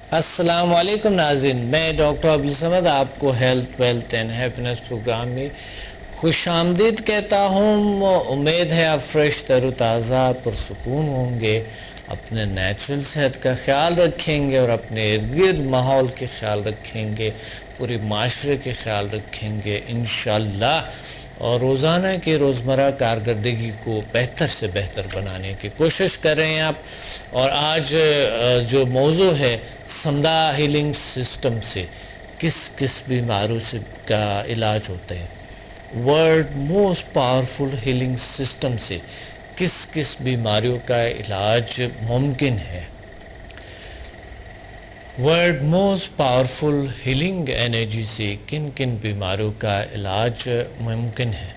السلام علیکم ناظرین، میں ڈاکٹر عبدالصمد آپ کو health wealth and happiness programme میں خوش آمدید کہتا ہوں۔ امید ہے آپ فریش تر و تازہ پرسکون ہوں گے، اپنے نیچرل صحت کا خیال رکھیں گے اور اپنے ارد گرد ماحول کے خیال رکھیں گے، پورے معاشرے کے خیال رکھیں گے انشاءاللہ، اور روزانہ کی روزمرہ کارکردگی کو بہتر سے بہتر بنانے کی کوشش کر رہے ہیں آپ۔ اور آج جو موضوع ہے سمدہ ہیلنگ سسٹم سے کس کس بیماریوں سے کا علاج ہوتا ہے، world most powerful healing system سے کس کس بیماریوں کا علاج ممکن ہے، world most powerful healing energy سے کن کن بیماریوں کا علاج ممکن ہے،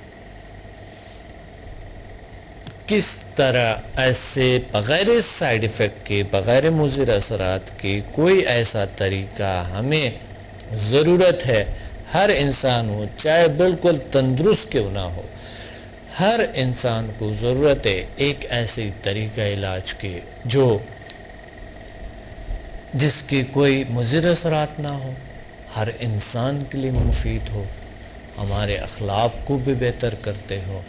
کس طرح ایسے بغیر سائیڈ ایفیکٹ کے، بغیر مضر اثرات کے کوئی ایسا طریقہ ہمیں ضرورت ہے، ہر انسان ہو چاہے بالکل تندرست کیوں نہ ہو، ہر انسان کو ضرورت ہے ایک ایسے طریقہ علاج کے جس کے کوئی مضر اثرات نہ ہو، ہر انسان کے لیے مفید ہو، ہمارے اخلاق کو بھی بہتر کرتے ہو،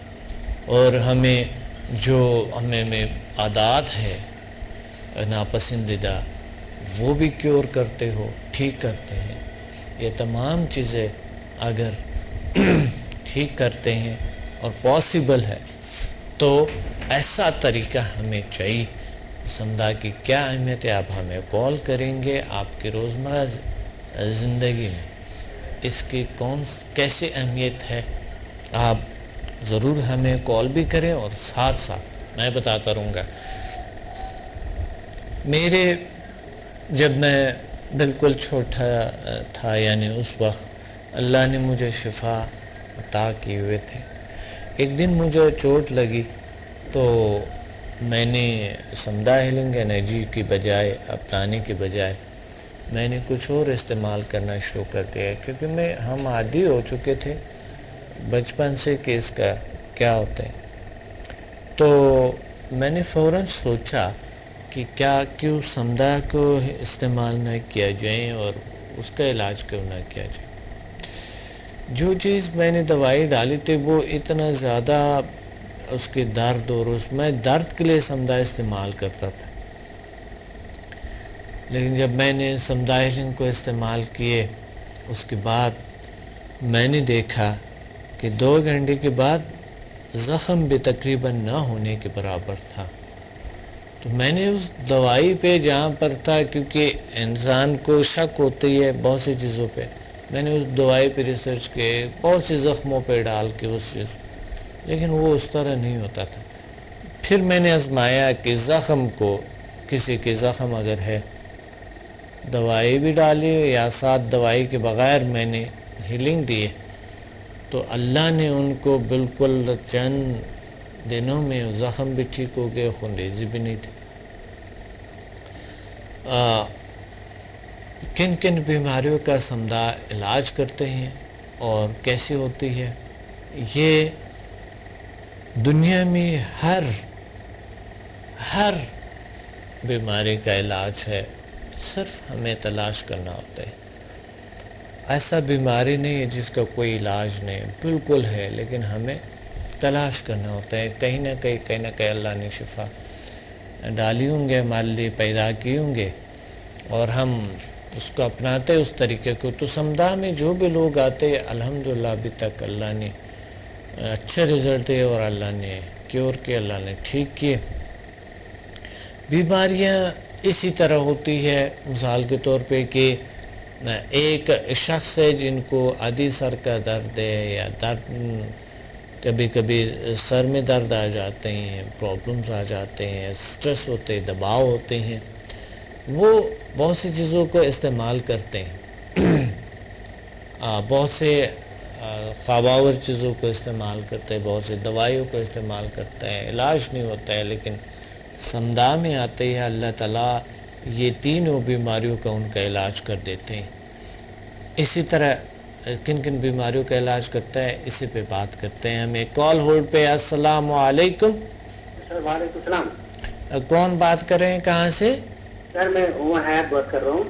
اور ہمیں جو ہمیں عادات ہے ناپسندیدہ وہ بھی کیور کرتے ہو، ٹھیک کرتے ہیں۔ یہ تمام چیزیں اگر ٹھیک کرتے ہیں اور پاسبل ہے تو ایسا طریقہ ہمیں چاہیے۔ سمدھا کی کیا اہمیت ہے، آپ ہمیں کال کریں گے، آپ کی روزمرہ زندگی میں اس کی کیسے اہمیت ہے آپ ضرور ہمیں کال بھی کریں، اور ساتھ ساتھ میں بتاتا رہوں گا۔ جب میں بالکل چھوٹا تھا، یعنی اس وقت اللہ نے مجھے شفا عطا کیے ہوئے تھے، ایک دن مجھے چوٹ لگی تو میں نے سمدھا ہیلنگ انرجی کی بجائے، اپنانے کی بجائے میں نے کچھ اور استعمال کرنا شروع کر دیا، کیونکہ ہم عادی ہو چکے تھے بچپن سے کہ اس کا کیا ہوتا ہے۔ تو میں نے فوراً سوچا کہ کیوں سمدھا کو استعمال نہ کیا جائے اور اس کا علاج کیوں نہ کیا جائے۔ جو چیز میں نے دوائی ڈالی تھی وہ اتنا زیادہ اس کے درد، اور میں درد کے لیے سمدھا استعمال کرتا تھا، لیکن جب میں نے سمدھا ہیلنگ کو استعمال کیے اس کے بعد میں نے دیکھا کہ 2 گھنٹے کے بعد زخم بھی تقریباً نہ ہونے کے برابر تھا۔ تو میں نے اس دوائی پہ جہاں پر تھا، کیونکہ انسان کو شک ہوتی ہے بہت سی چیزوں پہ، میں نے اس دوائی پہ ریسرچ کیے، بہت سی زخموں پہ ڈال کے اس چیز، لیکن وہ اس طرح نہیں ہوتا تھا۔ پھر میں نے آزمایا کہ زخم کو، کسی کے زخم اگر ہے، دوائی بھی ڈالی یا ساتھ دوائی کے بغیر میں نے ہیلنگ دی، تو اللہ نے ان کو بالکل چند دنوں میں زخم بھی ٹھیک ہو گئے، خونریزی بھی نہیں تھی۔ کن کن بیماریوں کا سمدھا علاج کرتے ہیں اور کیسی ہوتی ہے، یہ دنیا میں ہر بیماری کا علاج ہے، صرف ہمیں تلاش کرنا ہوتا ہے۔ ایسا بیماری نہیں ہے جس کا کوئی علاج نہیں، بالکل ہے، لیکن ہمیں تلاش کرنا ہوتا ہے۔ کہیں نہ کہیں اللہ نے شفا ڈالی ہوں گے، ہمارے لیے پیدا کی ہوں گے، اور ہم اس کو اپناتے اس طریقے کو۔ تو سمدھا میں جو بھی لوگ آتے الحمدللہ ابھی تک اللہ نے اچھے رزلٹ دیے، اور اللہ نے کیور کیے، اللہ نے ٹھیک کیے۔ بیماریاں اسی طرح ہوتی ہے، مثال کے طور پہ کہ ایک شخص ہے جن کو عدی سر کا درد ہے، یا درد کبھی کبھی سر میں درد آ جاتے ہیں، پرابلمز آ جاتے ہیں، سٹریس ہوتے ہیں، دباؤ ہوتے ہیں، وہ بہت سی چیزوں کو استعمال کرتے ہیں، بہت سے خواباور چیزوں کو استعمال کرتے ہیں، بہت سے دوائیوں کو استعمال کرتے ہیں، علاج نہیں ہوتا ہے، لیکن سمدھا میں آتے ہیں اللہ تعالیٰ یہ تینوں بیماریوں کا ان کا علاج کر دیتے ہیں۔ اسی طرح کن کن بیماریوں کا علاج کرتا ہے، اسی پہ بات کرتے ہیں۔ ہمیں کال ہولڈ پہ۔ السلام علیکم۔ وعلیکم السلام۔ کون بات کر رہے ہیں، کہاں سے؟ سر میں عمر حیات بات کر رہا ہوں۔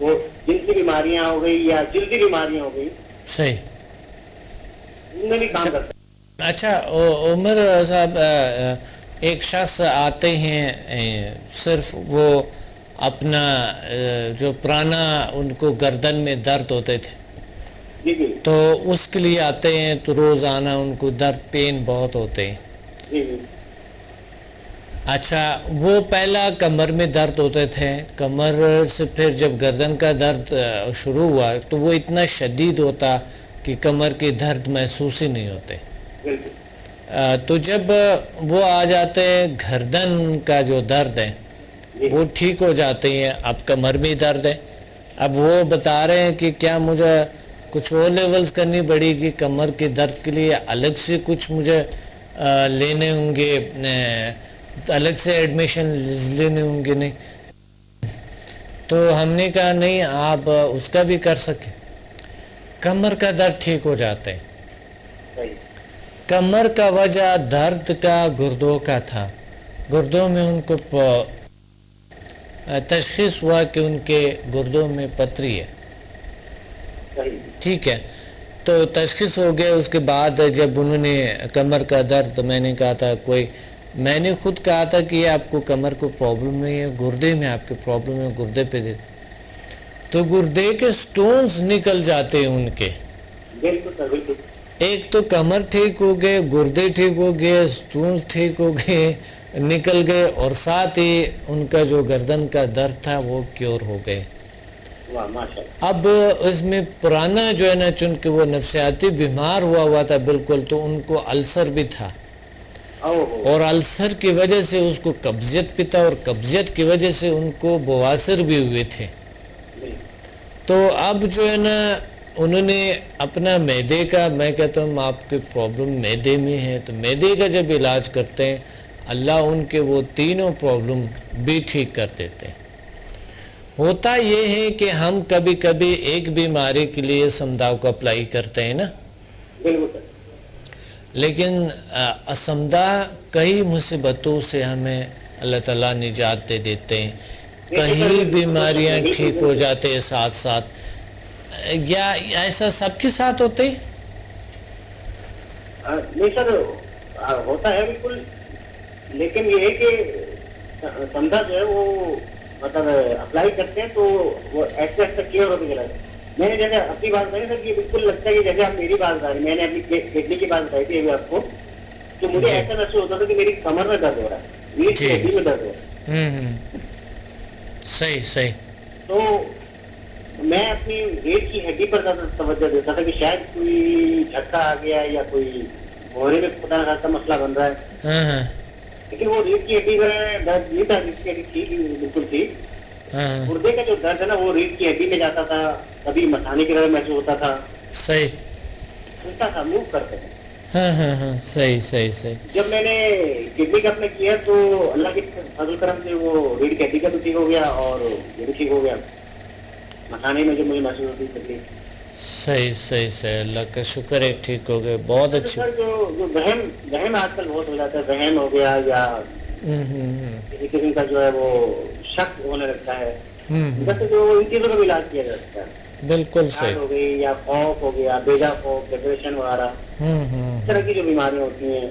وہ جن کی بیماریاں ہو گئی یا جلدی بیماریاں ہو گئی صحیح. ان میں بھی کام کرتا ہے. اچھا عمر صاحب، ایک شخص آتے ہیں صرف وہ اپنا جو پرانا ان کو گردن میں درد ہوتے تھے جی جی تو اس کے لیے آتے ہیں، تو روزانہ ان کو درد پین بہت ہوتے ہیں. جی جی اچھا، وہ پہلا کمر میں درد ہوتے تھے، کمر سے پھر جب گردن کا درد شروع ہوا تو وہ اتنا شدید ہوتا کہ کمر کے درد محسوس ہی نہیں ہوتے. بالکل. تو جب وہ آ جاتے ہیں گردن کا جو درد ہے وہ ٹھیک ہو جاتے ہیں، اب کمر میں درد ہے. اب وہ بتا رہے ہیں کہ کیا مجھے کچھ اور لیولز کرنی پڑے گی کمر کے درد کے لیے، الگ سے کچھ مجھے لینے ہوں گے، الگ سے ایڈمیشن لینے ہوں گے؟ نہیں. تو ہم نے کہا نہیں، آپ اس کا بھی کر سکیں. کمر کا درد ٹھیک ہو جاتا ہے. صحیح. کمر کا وجہ درد کا گردوں کا تھا. گردوں میں ان کو تشخیص ہوا کہ ان کے گردوں میں پتھری ہے. صحیح. ٹھیک ہے، تو تشخیص ہو گیا. اس کے بعد جب انہوں نے کمر کا درد، میں نے کہا تھا میں نے خود کہا تھا کہ یہ آپ کو کمر کو پرابلم نہیں ہے، گردے میں آپ کے پرابلم ہے، گردے پہ دے. تو گردے کے سٹونز نکل جاتے ہیں ان کے. بالکل سر بالکل. ایک تو کمر ٹھیک ہو گئے، گردے ٹھیک ہو گئے، سٹونز ٹھیک ہو گئے، نکل گئے، اور ساتھ ہی ان کا جو گردن کا درد تھا وہ کیور ہو گئے. اب اس میں پرانا جو ہے نا، چونکہ وہ نفسیاتی بیمار ہوا تھا بالکل، تو ان کو السر بھی تھا، اور السر کی وجہ سے اس کو قبضیت بھی تھا، اور قبضیت کی وجہ سے ان کو بواسیر بھی ہوئے تھے. تو اب جو ہے نا انہوں نے اپنا معدے کا، میں کہتا ہوں آپ کے پرابلم معدے میں ہے، تو معدے کا جب علاج کرتے ہیں اللہ ان کے وہ تینوں پرابلم بھی ٹھیک کر دیتے ہیں. ہوتا یہ ہے کہ ہم کبھی کبھی ایک بیماری کے لیے سمداؤ کو اپلائی کرتے ہیں نا، لیکن سمدہ کئی مصیبتوں سے ہمیں اللہ تعالیٰ نجات دے دیتے ہیں، کئی بیماریاں ٹھیک ہو جاتے ہیں ساتھ ساتھ. یا ایسا سب کے ساتھ ہوتے ہیں؟ نہیں سر، ہوتا ہے بالکل، لیکن یہ ہے کہ سمدھا جو ہے وہ مطلب اپلائی کرتے ہیں تو وہ ایسا کلیئر ہوتے چلا جائے. میں نے جیسے اپنی بات بتائی سر کہ بالکل لگتا ہے کہ جیسے آپ میری بات بتا رہی، میں نے اپنی کڈنی کی بات بتائی تھی ابھی آپ کو، تو مجھے ایسا محسوس ہوتا تھا کہ میری کمر میں درد ہو رہا ہے، ریڑھ کی ہڈی میں درد ہو رہا ہے. صحیح صحیح. تو میں اپنی ریڑھ کی ہڈی پر زیادہ توجہ دیتا تھا کہ شاید کوئی جھٹکا آ گیا یا کوئی گھوڑے میں خدا نہ خاصا مسئلہ بن رہا ہے. لیکن وہ ریڑھ کی ہڈی میں درد نہیں تھا، ریڑھ کی ہڈی ٹھیک بالکل ٹھیک. گردے کا جو درد ہے نا وہ ریڑھ کی ہڈی میں جاتا تھا، کبھی مثانے کی طرح محسوس ہوتا تھا. صحیح. ہلتا تھا، موو کرتے تھے. صحیح صحیح صحیح. جب میں نے کڈنی کا اپنا کیا تو اللہ کے فضل کرم سے وہ ریڑھ کی ہڈی کا بھی ٹھیک ہو گیا اور یہ بھی ٹھیک ہو گیا. مثانے میں جو مجھے محسوس ہوتی تکلیف. صحیح صحیح صحیح، اللہ کا شکر ہے ٹھیک ہو گئے. بہت اچھی. سر جو وہم آج کل بہت ہو جاتا ہے، وہم ہو گیا یا کسی قسم کا جو ہے وہ شک ہونے لگتا ہے، جیسے جو ان چیزوں کا بھی علاج کیا جا سکتا ہے. بالکل صحیح. ہو گئی یا خوف ہو گیا، بیجا خوف، ڈپریشن وغیرہ، اس طرح کی جو بیماریاں ہوتی ہیں،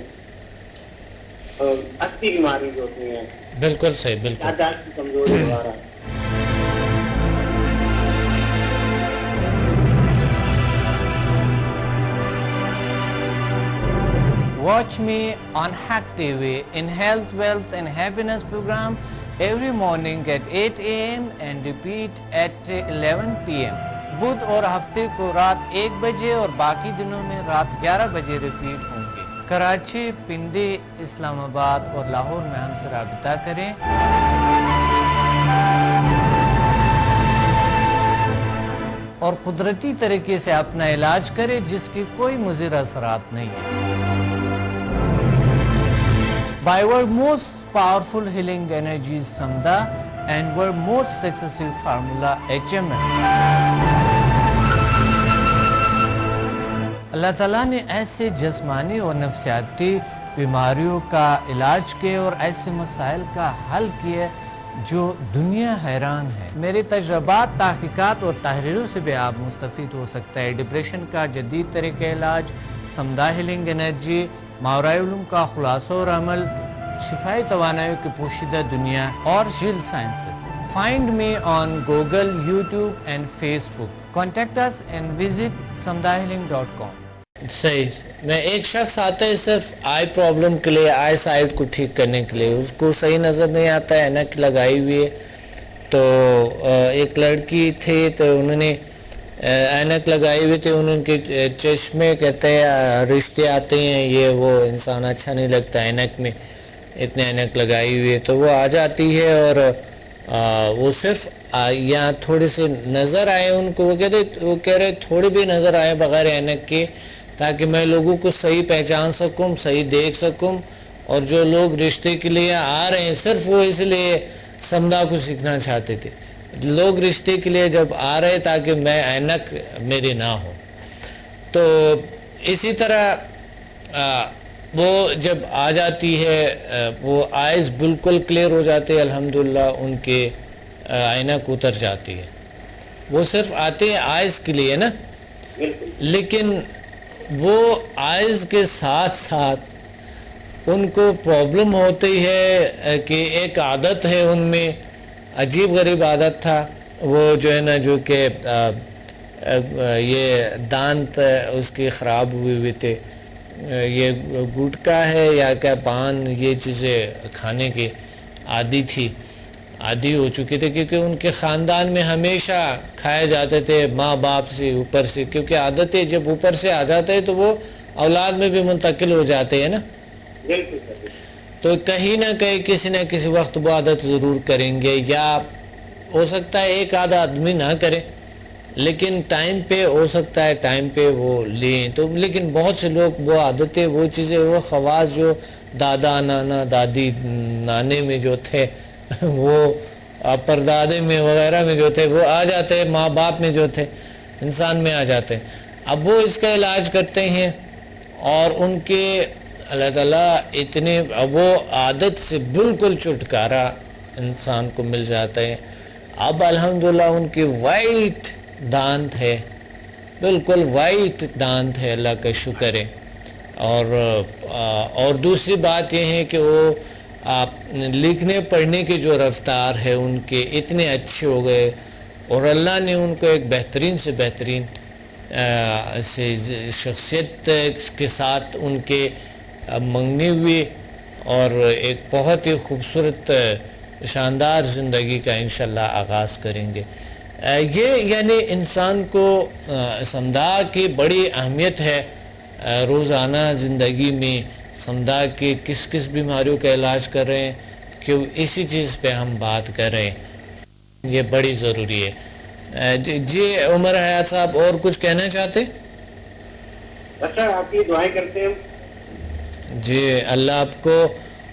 اچھی بیماری جو ہوتی ہیں، بالکل صحیح. بالکل. یادداشت کی کمزوری وغیرہ. Watch me on Hack TV in Health, Wealth and Happiness program every morning at 8 a.m. and repeat at 11 p.m. بدھ اور ہفتے کو رات 1 بجے اور باقی دنوں میں رات 11 بجے ریپیٹ ہوں گے. کراچی، پنڈی، اسلام آباد اور لاہور میں ہم سے رابطہ کریں. اور قدرتی طریقے سے اپنا علاج کریں جس کی کوئی مضر اثرات نہیں ہے. By our most powerful healing energy is Samda and our most successful formula HMN. اللہ تعالیٰ نے ایسے جسمانی اور نفسیاتی بیماریوں کا علاج کیے اور ایسے مسائل کا حل کیے جو دنیا حیران ہے۔ میرے تجربات، تحقیقات اور تحریروں سے بھی آپ مستفید ہو سکتا ہے۔ ڈپریشن کا جدید طریقہ علاج، سمدھا ہیلنگ انرجی، ماورائے علوم کا خلاصہ اور عمل، شفائی توانائیوں کی پوشیدہ دنیا اور جیل sciences. Find me on Google, YouTube and Facebook. Contact us and visit samdhahealing.com. صحیح، میں ایک شخص آتا ہے صرف آئی پرابلم کے لیے، آئی سائٹ کو ٹھیک کرنے کے لیے، اس کو صحیح نظر نہیں آتا ہے، اینک لگائی ہوئی ہے۔ تو ایک لڑکی تھی تو انہوں نے اینک لگائی ہوئی تھی، انہوں کے چشمے کہتے ہیں رشتے آتے ہیں، یہ وہ انسان اچھا نہیں لگتا اینک میں، اتنے اینک لگائی ہوئی ہے۔ تو وہ آ جاتی ہے اور وہ صرف یہاں تھوڑے سے نظر آئے ان کو، وہ کہہ رہے تھوڑے بھی نظر آئے بغیر اینک کے، تاکہ میں لوگوں کو صحیح پہچان سکوں، صحیح دیکھ سکوں، اور جو لوگ رشتے کے لیے آ رہے ہیں صرف وہ اس لیے سمدھا کو سیکھنا چاہتے تھے، لوگ رشتے کے لیے جب آ رہے تاکہ میں اینک میری نہ ہو۔ تو اسی طرح وہ جب آ جاتی ہے وہ آئیز بالکل کلیئر ہو جاتے ہیں، الحمدللہ ان کے اینک اتر جاتی ہے۔ وہ صرف آتے ہیں آئیز کے لیے نا، لیکن وہ آئیز کے ساتھ ساتھ ان کو پرابلم ہوتی ہے کہ ایک عادت ہے ان میں، عجیب غریب عادت تھا وہ جو ہے نا، جو کہ یہ دانت اس کے خراب ہوئے تھے، یہ گٹکا ہے یا کیا پان، یہ چیزیں کھانے کی عادی ہو چکی تھے، کیونکہ ان کے خاندان میں ہمیشہ کھائے جاتے تھے ماں باپ سے اوپر سے، کیونکہ عادتیں جب اوپر سے آ جاتے ہیں تو وہ اولاد میں بھی منتقل ہو جاتے ہیں نا۔ تو کہیں نہ کہیں کسی نہ کسی وقت وہ عادت ضرور کریں گے، یا ہو سکتا ہے ایک آدھا آدمی نہ کرے، لیکن ٹائم پہ ہو سکتا ہے ٹائم پہ وہ لیں تو، لیکن بہت سے لوگ وہ عادتیں، وہ چیزیں، وہ خواص جو دادا نانا دادی نانے میں جو تھے، وہ پردادے میں وغیرہ میں جو تھے، وہ آ جاتے ہیں، ماں باپ میں جو تھے انسان میں آ جاتے ہیں۔ اب وہ اس کا علاج کرتے ہیں اور ان کے اللہ تعالیٰ اتنے، وہ عادت سے بالکل چھٹکارا انسان کو مل جاتا ہے۔ اب الحمدللہ ان کی وائٹ دانت ہے، بالکل وائٹ دانت ہے، اللہ کا شکر ہے۔ اور دوسری بات یہ ہے کہ وہ لکھنے پڑھنے کی جو رفتار ہے ان کے اتنے اچھے ہو گئے، اور اللہ نے ان کو ایک بہترین سے بہترین شخصیت کے ساتھ ان کے منگنی ہوئی، اور ایک بہت ہی خوبصورت شاندار زندگی کا انشاءاللہ آغاز کریں گے۔ یہ یعنی انسان کو سمدھا کی بڑی اہمیت ہے روزانہ زندگی میں، سمدھا کے کس کس بیماریوں کا علاج کر رہے ہیں، کہ اسی چیز پہ ہم بات کر رہے ہیں، یہ بڑی ضروری ہے۔ جی عمر حیات صاحب اور کچھ کہنا چاہتے؟ اچھا، آپ کی دعائیں کرتے ہیں؟ جی اللہ آپ کو،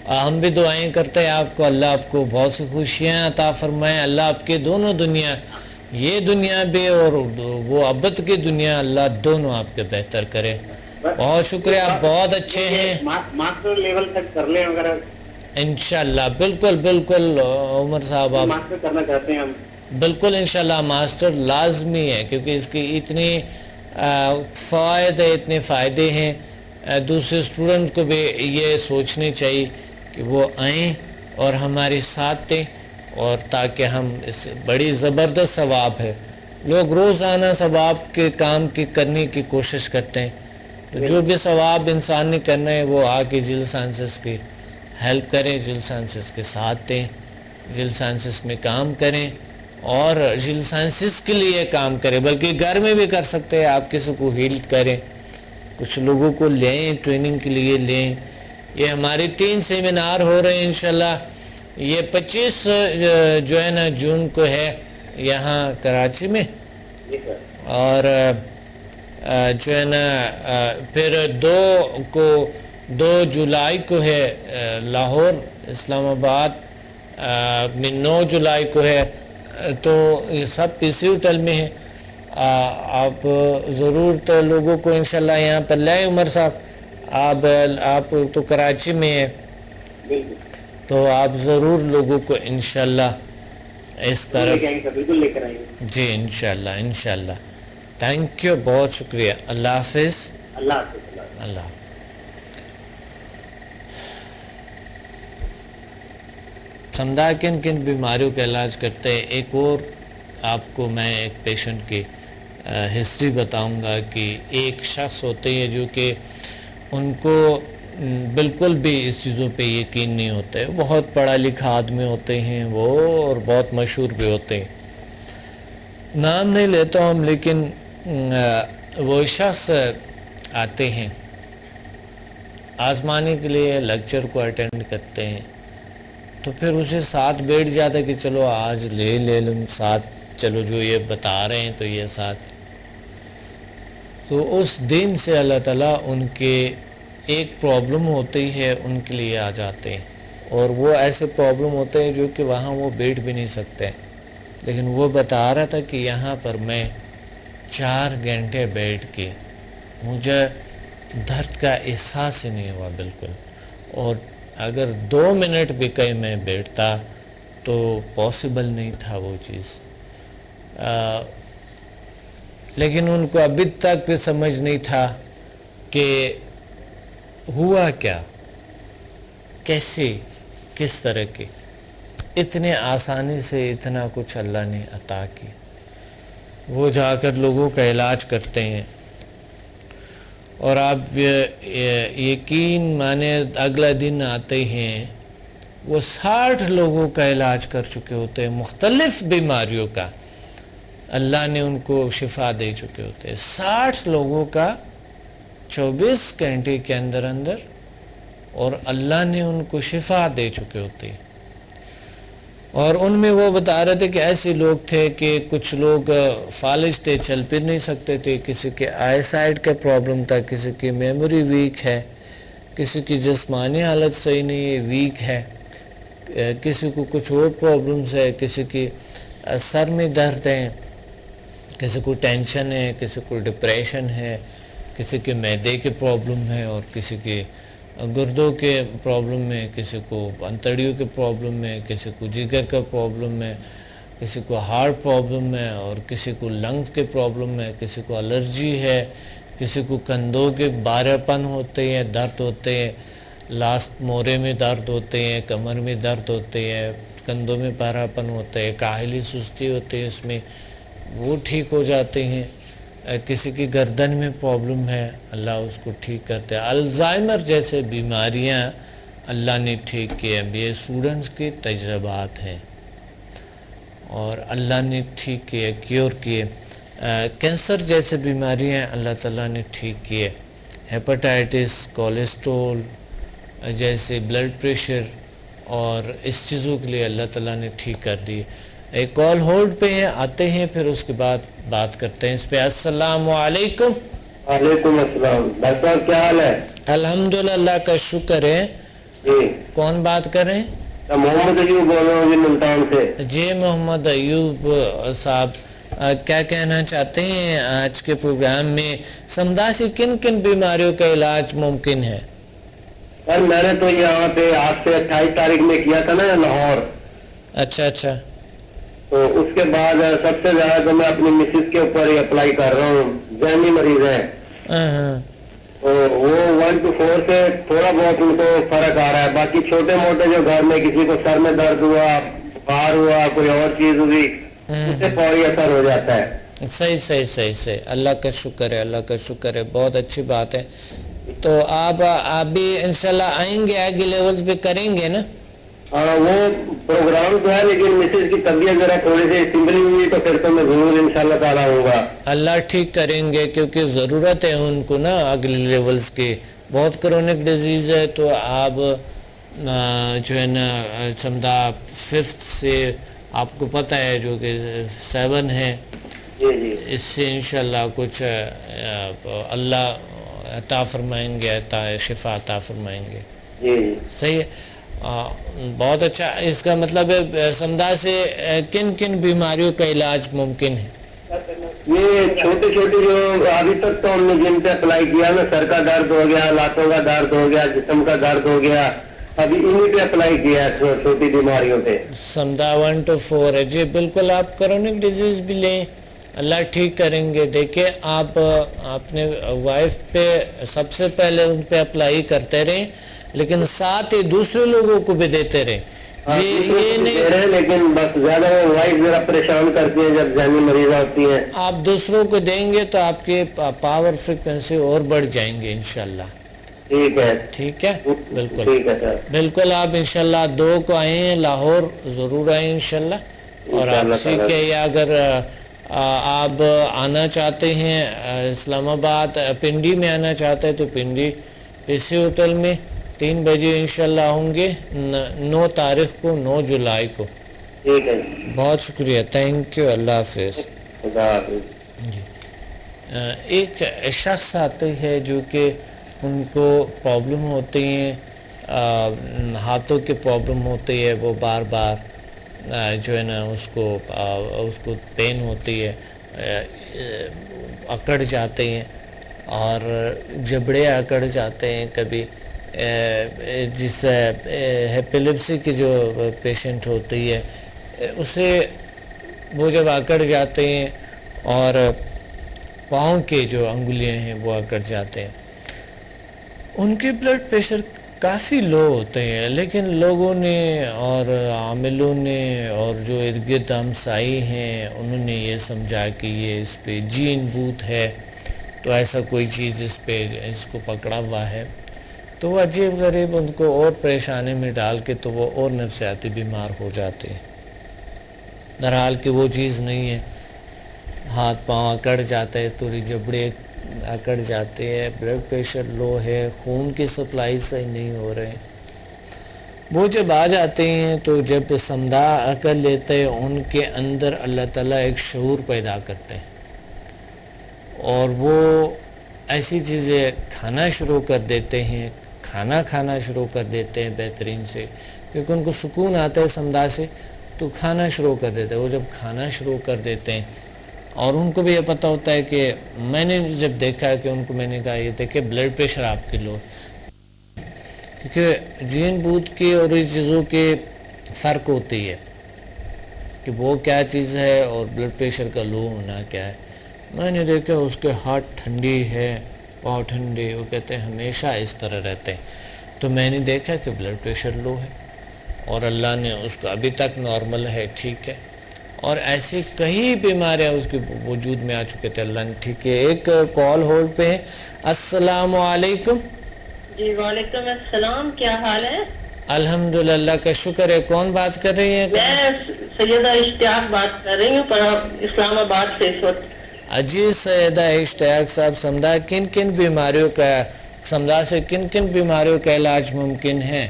ہم بھی دعائیں کرتے ہیں آپ کو، اللہ آپ کو بہت سی خوشیاں عطا فرمائے، اللہ آپ کے دونوں دنیا، یہ دنیا بھی اور وہ ابد کی دنیا، اللہ دونوں آپ کے بہتر کرے۔ بہت شکریہ، آپ بہت اچھے ہیں۔ ماسٹر لیول تک کر لیں اگر انشاءاللہ، بالکل بالکل عمر صاحب، آپ ماسٹر کرنا چاہتے ہیں ہم، بالکل انشاءاللہ ماسٹر لازمی ہے، کیونکہ اس کی اتنی اتنے فائدے ہیں۔ دوسرے اسٹوڈنٹ کو بھی یہ سوچنی چاہیے کہ وہ آئیں اور ہمارے ساتھ دیں، اور تاکہ ہم اس بڑی زبردست ثواب ہے، لوگ روزانہ ثواب کے کام کی کرنے کی کوشش کرتے ہیں، تو جو بھی ثواب انسان نے کرنا ہے وہ آ کے جیل سائنسز کی ہیلپ کریں، جیل سائنسز کے ساتھ دیں، جیل سائنسز میں کام کریں، اور جیل سائنسز کے لیے کام کریں، بلکہ گھر میں بھی کر سکتے ہیں، آپ کسی کو ہیل کریں، کچھ لوگوں کو لیں، ٹریننگ کے لیے لیں۔ یہ ہمارے 3 سیمینار ہو رہے ہیں انشاءاللہ، یہ 25 جو ہے نا جون کو ہے یہاں کراچی میں، اور جو ہے نا پھر 2 جولائی کو ہے لاہور اسلام آباد میں، 9 جولائی کو ہے، تو یہ سب پی سی ہوٹل میں ہے۔ آپ ضرور تو لوگوں کو انشاءاللہ یہاں پر لائیں۔ عمر صاحب آپ تو کراچی میں ہیں، تو آپ ضرور لوگوں کو انشاءاللہ اس طرف بالکل لے کر آئیں گے جی انشاءاللہ. تھینک یو، بہت شکریہ. اللہ حافظ. اللہ حافظ. اللہ. سمجھا کن کن بیماریوں کا علاج کرتے ہیں. ایک اور آپ کو میں ایک پیشنٹ کی ہسٹری بتاؤں گا کہ ایک شخص ہوتے ہیں جو کہ ان کو بالکل بھی اس چیزوں پہ یقین نہیں ہوتا ہے. بہت پڑھا لکھا آدمی ہوتے ہیں وہ، اور بہت مشہور بھی ہوتے ہیں. نام نہیں لیتا ہوں، لیکن وہ شخص آتے ہیں آزمانے کے لیے، لیکچر کو اٹینڈ کرتے ہیں، تو پھر اسے ساتھ بیٹھ جاتا ہے کہ چلو آج لے لوں ساتھ، چلو جو یہ بتا رہے ہیں تو یہ ساتھ. تو اس دن سے اللہ تعالیٰ ان کے ایک پرابلم ہوتی ہے ان کے لیے آ جاتے ہیں، اور وہ ایسے پرابلم ہوتے ہیں جو کہ وہاں وہ بیٹھ بھی نہیں سکتے. لیکن وہ بتا رہا تھا کہ یہاں پر میں 4 گھنٹے بیٹھ کے مجھے درد کا احساس ہی نہیں ہوا بالکل، اور اگر 2 منٹ بھی کہیں میں بیٹھتا تو پاسبل نہیں تھا وہ چیز. لیکن ان کو ابھی تک بھی سمجھ نہیں تھا کہ ہوا کیا، کیسے، کس طرح کے اتنے آسانی سے اتنا کچھ اللہ نے عطا کی. وہ جا کر لوگوں کا علاج کرتے ہیں، اور آپ یقین مانے اگلا دن آتے ہیں وہ 60 لوگوں کا علاج کر چکے ہوتے ہیں، مختلف بیماریوں کا اللہ نے ان کو شفا دے چکے ہوتے ہیں. 60 لوگوں کا 24 گھنٹے کے اندر، اور اللہ نے ان کو شفا دے چکے ہوتے ہیں. اور ان میں وہ بتا رہے تھے کہ ایسے لوگ تھے کہ کچھ لوگ فالج تھے، چل پھر نہیں سکتے تھے، کسی کے آئی سائٹ کا پرابلم تھا، کسی کی میموری ویک ہے، کسی کی جسمانی حالت صحیح نہیں ہے، ویک ہے، کسی کو کچھ اور پرابلمز ہے، کسی کی سر میں درد ہے، کسی کو ٹینشن ہے، کسی کو ڈپریشن ہے، کسی کے معدے کے پرابلم ہے، اور کسی کے گردوں کے پرابلم ہے، کسی کو انتڑیوں کے پرابلم ہے، کسی کو جگر کا پرابلم ہے، کسی کو ہارٹ پرابلم ہے، اور کسی کو لنگز کے پرابلم ہے، کسی کو الرجی ہے، کسی کو کندھوں کے بارہ پن ہوتے ہیں، درد ہوتے ہیں، لاسٹ مورے میں درد ہوتے ہیں، کمر میں درد ہوتے ہیں، کندھوں میں بارہ پن ہوتے ہیں، کاہلی سستی ہوتے ہیں، اس میں وہ ٹھیک ہو جاتے ہیں. کسی کی گردن میں پرابلم ہے، اللہ اس کو ٹھیک کرتے ہیں. الزائمر جیسے بیماریاں اللہ نے ٹھیک کیے. یہ اسٹوڈنٹس کے تجربات ہیں، اور اللہ نے ٹھیک کیے، کیور کیے. کینسر جیسے بیماریاں اللہ تعالیٰ نے ٹھیک کیے. ہیپاٹائٹس، کولیسٹرول جیسے بلڈ پریشر، اور اس چیزوں کے لیے اللہ تعالیٰ نے ٹھیک کر دی. ایک کال ہولڈ پہ ہیں، آتے ہیں، پھر اس کے بعد بات کرتے ہیں اس پہ. السلام علیکم. وعلیکم السلام. ڈاکٹر صاحب کیا حال ہے؟ الحمدللہ، اللہ کا شکر ہے. جی کون بات کر رہے ہیں؟ محمد ایوب بول رہا ہوں جی، ملتان سے. جی محمد ایوب صاحب، کیا کہنا چاہتے ہیں آج کے پروگرام میں؟ سمجھا سے کن کن بیماریوں کا علاج ممکن ہے؟ سر میں نے تو یہاں پہ آج سے 28 تاریخ میں کیا تھا نا لاہور. اچھا. تو اس کے بعد سب سے زیادہ تو میں اپنی مسز کے اوپر ہی اپلائی کر رہا ہوں. ذہنی مریض ہیں، تو وہ 1 to 4 سے تھوڑا بہت ان کو فرق آ رہا ہے. باقی چھوٹے موٹے جو گھر میں کسی کو سر میں درد ہوا، بخار ہوا، کوئی اور چیز ہوئی، اس سے فوری اثر ہو جاتا ہے. صحیح. اللہ کا شکر ہے، اللہ کا شکر ہے. بہت اچھی بات ہے. تو آپ بھی انشاءاللہ آئیں گے، آگے لیولز پہ کریں گے نا؟ وہ پروگرام تو ہے، لیکن مسز کی طبیعت ذرا تھوڑی سی سنبھلی ہوئی، تو پھر تو میں ضرور انشاءاللہ تعالیٰ ہوں گا. اللہ ٹھیک کریں گے، کیونکہ ضرورت ہے ان کو نا اگلے لیولز کی. بہت کرونک ڈیزیز ہے، تو آپ جو ہے نا سمجھا 5th سے آپ کو پتہ ہے جو کہ 7 ہے، جی اس سے انشاءاللہ کچھ اللہ عطا فرمائیں گے، شفا عطا فرمائیں گے. جی صحیح ہے. بہت اچھا. اس کا مطلب ہے سمجھا سے کن کن بیماریوں کا علاج ممکن ہے؟ یہ چھوٹی چھوٹی جو ابھی تک تو ہم نے جن پہ اپلائی کیا نا، سر کا درد ہو گیا، لاتوں کا درد ہو گیا، جسم کا درد ہو گیا، ابھی انہیں پہ اپلائی کیا ہے چھوٹی بیماریوں پہ. سمدھا 1 to 4 ہے جی بالکل. آپ کرونک ڈیزیز بھی لیں, اللہ ٹھیک کریں گے. دیکھیں آپ اپنے وائف پہ سب سے پہلے ان پہ اپلائی کرتے رہیں, لیکن ساتھ ہی دوسرے لوگوں کو بھی دیتے رہیں. یہ نہیں لیکن بس زیادہ وائف ذرا پریشان کرتی ہے جب ذہنی مریضہ ہوتی ہیں. آپ دوسروں کو دیں گے تو آپ کی پاور فریکوینسی اور بڑھ جائیں گے انشاءاللہ. ٹھیک ہے, ٹھیک ہے, بالکل ٹھیک ہے سر, بالکل. آپ انشاءاللہ 2 کو آئیں ہیں, لاہور ضرور آئیں انشاءاللہ. اور آپ سیکھ کے, یا اگر آپ آنا چاہتے ہیں اسلام آباد پنڈی میں آنا چاہتے ہیں تو پنڈی پی سی ہوٹل میں 3 بجے انشاءاللہ ہوں گے 9 تاریخ کو, 9 جولائی کو. ٹھیک ہے, بہت شکریہ, تھینک یو, اللہ حافظ. خدا حافظ. جی ایک شخص آتے ہیں جو کہ ان کو پرابلم ہوتی ہیں, ہاتھوں کی پرابلم ہوتی ہے, وہ بار بار جو ہے نا اس کو پین ہوتی ہے, اکڑ جاتے ہیں اور جبڑے اکڑ جاتے ہیں. کبھی جس ہیپیلیپسی کی جو پیشنٹ ہوتی ہے اسے وہ جب اکڑ جاتے ہیں اور پاؤں کے جو انگلیاں ہیں وہ اکڑ جاتے ہیں, ان کے بلڈ پریشر کافی لو ہوتے ہیں. لیکن لوگوں نے اور عاملوں نے اور جو ارد گرد ہمسائی ہیں انہوں نے یہ سمجھا کہ یہ اس پہ جین بوت ہے, تو ایسا کوئی چیز اس کو پکڑا ہوا ہے, تو وہ عجیب غریب ان کو اور پریشانی میں ڈال کے تو وہ اور نفسیاتی بیمار ہو جاتے ہیں. درحال کہ وہ چیز نہیں ہے. ہاتھ پاؤں اکڑ جاتے ہیں, توری جبڑے اکڑ جاتے ہیں, بلڈ پریشر لو ہے, خون کی سپلائی صحیح نہیں ہو رہے ہیں. وہ جب آ جاتے ہیں تو جب سمدھا کر لیتے ہیں ان کے اندر اللہ تعالیٰ ایک شعور پیدا کرتے ہیں اور وہ ایسی چیزیں کھانا شروع کر دیتے ہیں, کھانا شروع کر دیتے ہیں بہترین سے, کیونکہ ان کو سکون آتا ہے سمدھا سے, تو کھانا شروع کر دیتے ہیں. وہ جب کھانا شروع کر دیتے ہیں اور ان کو بھی یہ پتہ ہوتا ہے کہ میں نے جب دیکھا کہ ان کو میں نے کہا یہ دیکھیں بلڈ پریشر آپ کی لو, کیونکہ جین بوت کی اور اس چیزوں کے فرق ہوتی ہے کہ وہ کیا چیز ہے اور بلڈ پریشر کا لو ہونا کیا ہے. میں نے دیکھا اس کے ہاتھ ٹھنڈی ہے, پاؤں ٹھنڈے, وہ کہتے ہیں ہمیشہ اس طرح رہتے ہیں. تو میں نے دیکھا کہ بلڈ پریشر لو ہے اور اللہ نے اس کو ابھی تک نارمل ہے, ٹھیک ہے. اور ایسی کئی بیماریاں اس کے وجود میں آ چکے تھے, اللہ نے ٹھیک ہے. ایک کال ہولڈ پہ ہے. السلام علیکم. جی وعلیکم السلام, کیا حال ہے؟ الحمدللہ, اللہ کا شکر ہے. کون بات کر رہی ہیں؟ میں سیدہ اشتیاق بات کر رہی ہوں اسلام آباد سے اس وقت. اجی سیدہ اشتیاق صاحب, سمدھا کن کن بیماریوں کا سمدھا سے کن کن بیماریوں کا علاج ممکن ہے؟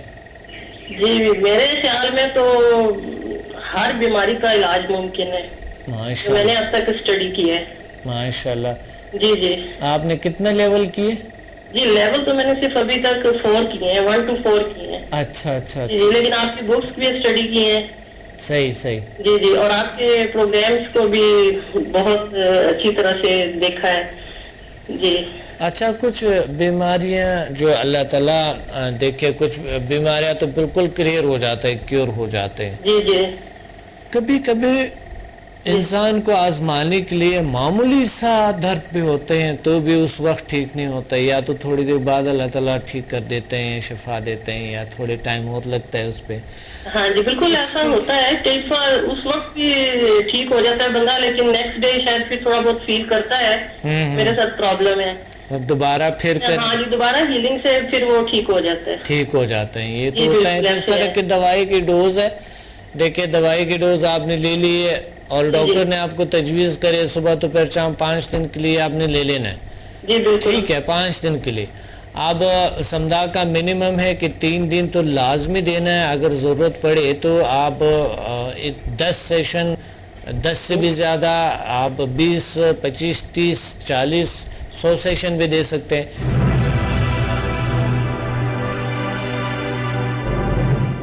جی میرے خیال میں تو ہر بیماری کا علاج ممکن ہے. میں نے اب تک اسٹڈی کی ہے. ماشاءاللہ. جی جی. آپ نے کتنے لیول کیے؟ جی لیول تو میں نے صرف ابھی تک 4 کیے ہیں, 1 to 4 کیے ہیں. اچھا. جی لیکن آپ کی بکس بھی اسٹڈی کی ہیں. صحیح. جی جی, اور آپ کے پروگرامز کو بھی بہت اچھی طرح سے دیکھا ہے. جی اچھا, کچھ بیماریاں جو اللہ تعالیٰ دیکھے, کچھ بیماریاں تو بالکل کلیئر ہو جاتے ہیں, کیور ہو جاتے ہیں. جی جی. کبھی انسان کو آزمانے کے لیے معمولی سا درد بھی ہوتے ہیں تو بھی اس وقت ٹھیک نہیں ہوتا, یا تو تھوڑی دیر بعد اللہ تعالیٰ ٹھیک کر دیتے ہیں, شفا دیتے ہیں, یا تھوڑے ٹائم اور لگتا ہے اس پہ. ہاں جی بالکل ایسا ہوتا ہے. کئی بار اس وقت بھی ٹھیک ہو جاتا ہے بندہ, لیکن نیکسٹ ڈے شاید پھر تھوڑا بہت فیل کرتا ہے میرے ساتھ پرابلم ہے, دوبارہ پھر ہاں جی دوبارہ ہیلنگ سے پھر وہ ٹھیک ہو جاتا ہے. ٹھیک ہو جاتے ہیں. یہ تو ہوتا ہے. اس طرح کی دوائی کی ڈوز ہے, دیکھیں دوائی کی ڈوز آپ نے لے لی ہے اور ڈاکٹر نے آپ کو تجویز کرے صبح تو پھر شام 5 دن کے لیے آپ نے لے لینا ہے. جی بالکل ٹھیک ہے, 5 دن کے لیے. اب سمدھا کا منیمم ہے کہ 3 دن تو لازمی دینا ہے. اگر ضرورت پڑے تو آپ 10 سیشن, 10 سے بھی زیادہ آپ 20, 25, 30, 40, 100 سیشن بھی دے سکتے ہیں.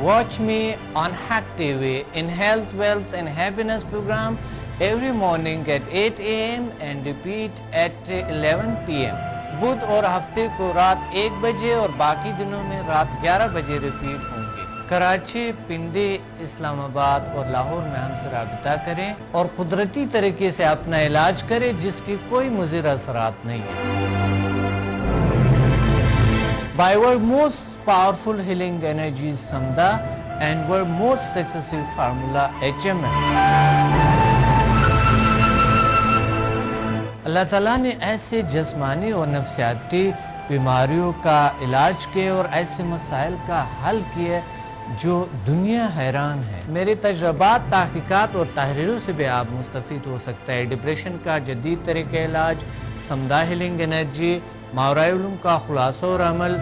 Watch me on Hack TV in Health, Wealth and Happiness program every morning at 8 a.m. and repeat at 11 p.m. بدھ اور ہفتے کو رات 1 بجے اور باقی دنوں میں رات 11 بجے ریپیٹ ہوں گے۔ کراچی، پنڈی، اسلام آباد اور لاہور میں ہم سے رابطہ کریں اور قدرتی طریقے سے اپنا علاج کریں جس کی کوئی مضر اثرات نہیں ہے۔ By our most powerful healing energies Samda and our most successful formula HMM. اللہ تعالیٰ نے ایسے جسمانی اور نفسیاتی بیماریوں کا علاج کیے اور ایسے مسائل کا حل کیے جو دنیا حیران ہے۔ میرے تجربات، تحقیقات اور تحریروں سے بھی آپ مستفید ہو سکتا ہے۔ ڈپریشن کا جدید طریقہ علاج، سمدہ ہیلنگ انرجی، ماورائے علوم کا خلاصہ اور عمل،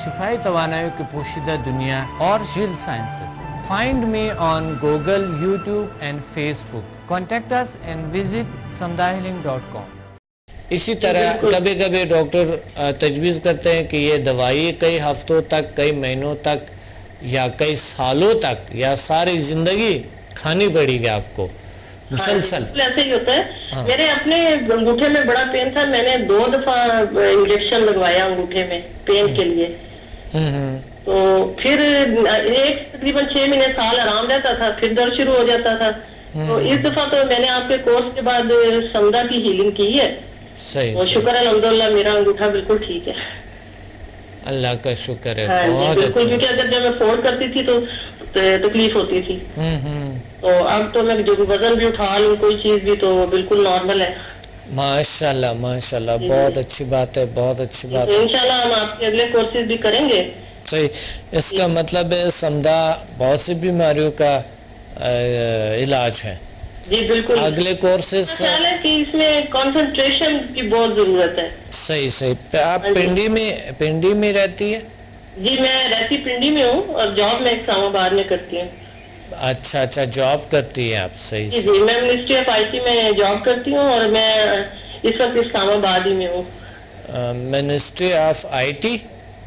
شفائی توانائی کی پوشیدہ دنیا اور جیل sciences. Find me on Google, YouTube and Facebook. Contact us and visit samdahealing.com. اسی طرح کبھی کبھی ڈاکٹر تجویز کرتے ہیں کہ یہ دوائی کئی ہفتوں تک، کئی مہینوں تک یا کئی سالوں تک یا ساری زندگی کھانی پڑے گی آپ کو مسلسل۔ ایسے ہی ہوتا ہے۔ میرے اپنے انگوٹھے میں بڑا پین تھا، میں نے 2 دفعہ انجیکشن لگوایا انگوٹھے میں پین کے لیے، تو پھر ایک تقریباً 6 مہینے سال آرام رہتا تھا، پھر درد شروع ہو جاتا تھا۔ تو اس دفعہ تو میں نے آپ کے کورس کے بعد سمدہ کی ہیلنگ کی ہے، اور شکر الحمدللہ میرا انگوٹھا بالکل ٹھیک ہے۔ اللہ کا شکر ہے، بہت بالکل، کیونکہ اگر جب میں فون کرتی تھی تو تکلیف ہوتی تھی، تو اب تو میں جو وزن بھی اٹھا لوں کوئی چیز بھی تو بالکل نارمل ہے۔ ماشاءاللہ ماشاءاللہ، بہت اچھی بات ہے، بہت اچھی بات ہے۔ انشاءاللہ ہم آپ کے اگلے کورسز بھی کریں گے۔ صحیح، اس کا مطلب ہے سمدہ بہت سی بیماریوں کا علاج ہے۔ جی بالکل، اگلے کورسز خیال ہے کہ اس میں کنسنٹریشن کی بہت ضرورت ہے۔ صحیح صحیح۔ آپ پنڈی میں رہتی ہے؟ جی میں رہتی پنڈی میں ہوں اور جاب میں اسلام آباد میں کرتی ہوں۔ اچھا اچھا، جاب کرتی ہے آپ؟ صحیح جی جی، میں منسٹری آف آئی ٹی میں جاب کرتی ہوں اور میں اس وقت اسلام آباد ہی میں ہوں۔ Ministry of I T?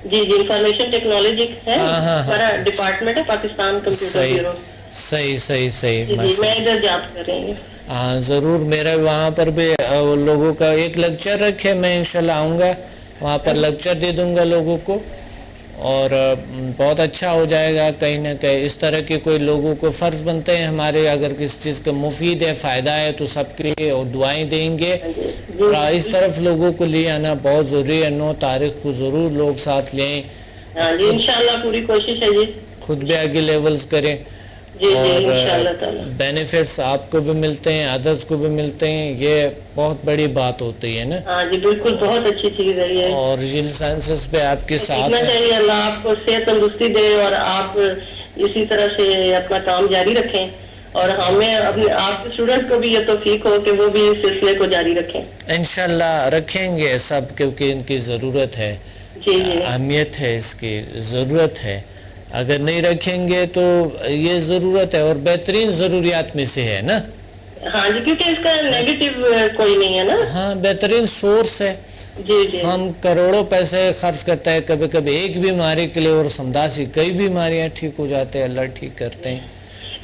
جی جی، انفارمیشن ٹیکنالوجی ہے، ہمارا ڈپارٹمنٹ ہے پاکستان کمپیوٹر بیورو۔ صحیح صحیح صحیح، جی میں ادھر جاب کر رہی ہوں۔ ہاں ضرور، میرا وہاں پر بھی لوگوں کا ایک لیکچر رکھے، میں انشاءاللہ آؤں گا وہاں پر لیکچر دے دوں گا لوگوں کو، اور بہت اچھا ہو جائے گا۔ کہیں نہ کہیں اس طرح کے کوئی لوگوں کو فرض بنتے ہیں ہمارے، اگر کس چیز کا مفید ہے، فائدہ ہے تو سب کے لیے اور دعائیں دیں گے۔ اس طرف لوگوں کو لے آنا بہت ضروری ہے۔ 9 تاریخ کو ضرور لوگ ساتھ لیں۔ ہاں جی انشاءاللہ پوری کوشش ہے جی، خود بھی آگے لیولز کریں، اور بینیفٹس آپ کو بھی ملتے ہیں، ادرس کو بھی ملتے ہیں، یہ بہت بڑی بات ہوتی ہے نا۔ ہاں جی بالکل، بہت اچھی چیز ہے یہ، اور جیل سائنسز پہ آپ کے ساتھ چاہیے۔ اللہ آپ کو صحت تندرستی دے اور آپ اسی طرح سے اپنا کام جاری رکھیں، اور ہمیں اپنے آپ کے اسٹوڈنٹ کو بھی یہ توفیق ہو کہ وہ بھی اس سلسلے کو جاری رکھیں۔ انشاءاللہ رکھیں گے سب، کیونکہ ان کی ضرورت ہے، اہمیت ہے، اس کی ضرورت ہے۔ اگر نہیں رکھیں گے تو یہ ضرورت ہے اور بہترین ضروریات میں سے ہے نا۔ ہاں جی، کیونکہ اس کا نیگیٹو کوئی نہیں ہے نا۔ ہاں بہترین سورس ہے۔ جی جی، ہم کروڑوں پیسے خرچ کرتے ہیں کبھی کبھی ایک بیماری کے لیے، اور سمدھا سے کئی بیماریاں ٹھیک ہو جاتے ہیں، اللہ ٹھیک کرتے ہیں۔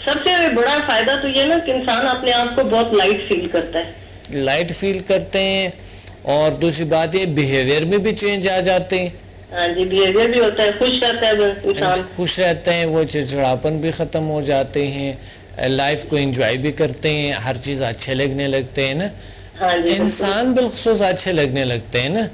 سب سے بڑا فائدہ تو یہ نا کہ انسان اپنے آپ کو بہت لائٹ فیل کرتا ہے، لائٹ فیل کرتے ہیں، اور دوسری بات یہ بیہیویئر میں بھی چینج آ جاتے ہیں۔ ہاں جی، بیہیویئر بھی ہوتا ہے، خوش رہتا ہے انسان، خوش رہتے ہیں، وہ چڑچڑاپن بھی ختم ہو جاتے ہیں، لائف کو انجوائے بھی کرتے ہیں، ہر چیز اچھے لگنے لگتے ہیں نا۔ انسان بالخصوص اچھے لگنے لگتے ہیں نا،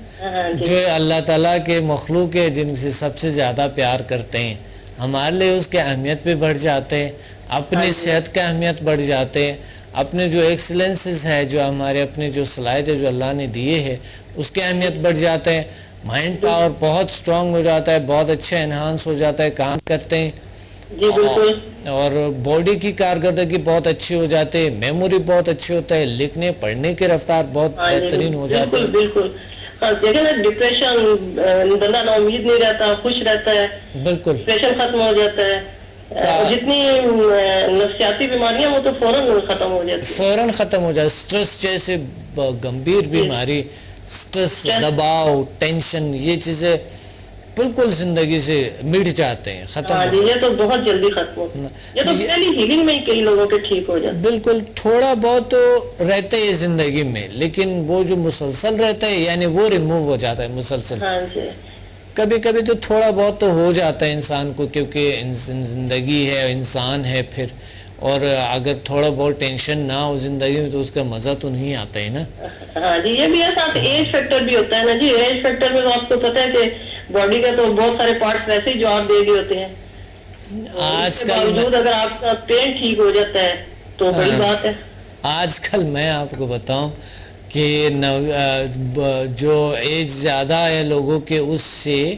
جو اللہ تعالیٰ کے مخلوق ہے جن سے سب سے زیادہ پیار کرتے ہیں، ہمارے لیے اس کے اہمیت بھی بڑھ جاتے ہیں، اپنی صحت کا اہمیت بڑھ جاتے ہیں، اپنے جو ایکسلنسز ہے، جو ہمارے اپنے جو صلاحیت ہے جو اللہ نے دیے ہے، اس کے اہمیت بڑھ جاتے ہیں، مائنڈ پاور بہت سٹرونگ ہو جاتا ہے، بہت اچھا انہانس ہو جاتا ہے، کام کرتے ہیں، اور باڈی کی کارکردگی بہت اچھی ہو جاتی ہے، میموری بہت اچھی ہوتا ہے، لکھنے پڑھنے کی رفتار بہت بہترین ہو جاتی ہے۔ بالکل دیکھیں نا، ڈپریشن بندہ نا امید نہیں رہتا، خوش رہتا ہے، بالکل ڈپریشن ختم ہو جاتا ہے، جتنی نفسیاتی بیماریاں وہ تو فوراً ختم ہو جاتی ہیں، فوراً ختم ہو جاتا ہے۔ سٹریس جیسے گمبھیر بیماری، سٹریس، دباؤ، ٹینشن، یہ چیزیں بالکل زندگی سے مٹ جاتے ہیں، ختم ہاں ہو جی، یہ تو بہت جلدی ختم ہوتا ہے، یہ تو پہلی ہیلنگ میں ہی کئی لوگوں کے ٹھیک ہو جاتے ہیں۔ بالکل تھوڑا بہت تو رہتا ہے زندگی میں، لیکن وہ جو مسلسل رہتا ہے یعنی وہ ریموو ہو جاتا ہے مسلسل۔ ہاں جی، کبھی کبھی تو تھوڑا بہت تو ہو جاتا ہے انسان کو، کیونکہ زندگی ہے، انسان ہے پھر، اور اگر تھوڑا بہت ٹینشن نہ ہو زندگی میں تو اس کا مزہ تو نہیں آتا ہے نا۔ ہاں جی، یہ بھی ہے، ساتھ ایج فیکٹر بھی ہوتا ہے نا جی۔ ایج فیکٹر میں تو آپ کو پتہ ہے کہ باڈی کا تو بہت سارے پارٹس ویسے ہی جواب دے رہے ہوتے ہیں، آج کے کل باوجود اگر آپ کا پین ٹھیک ہو جاتا ہے تو بڑی بات ہے۔ آج کل میں آپ کو بتاؤں کہ جو ایج زیادہ ہے لوگوں کے، اس سے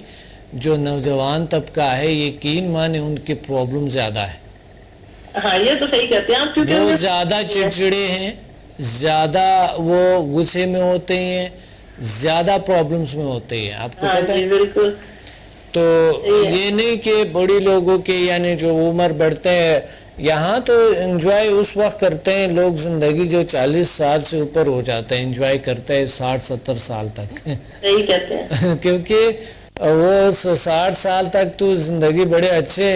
جو نوجوان طبقہ ہے، یقین مانے ان کی پرابلم زیادہ ہے۔ ہاں یہ تو صحیح کہتے ہیں آپ، کیونکہ وہ زیادہ چڑچڑے ہیں، زیادہ وہ غصے میں ہوتے ہیں، زیادہ پرابلمز میں ہوتے ہیں، آپ کو پتہ ہے۔ بالکل۔ تو یہ نہیں کہ بڑی لوگوں کے یعنی جو عمر بڑھتے ہیں، یہاں تو انجوائے اس وقت کرتے ہیں لوگ زندگی جو 40 سال سے اوپر ہو جاتے ہیں، انجوائے کرتے ہیں 60-70 سال تک۔ صحیح کہتے ہیں، کیونکہ وہ 60 سال تک تو زندگی بڑے اچھے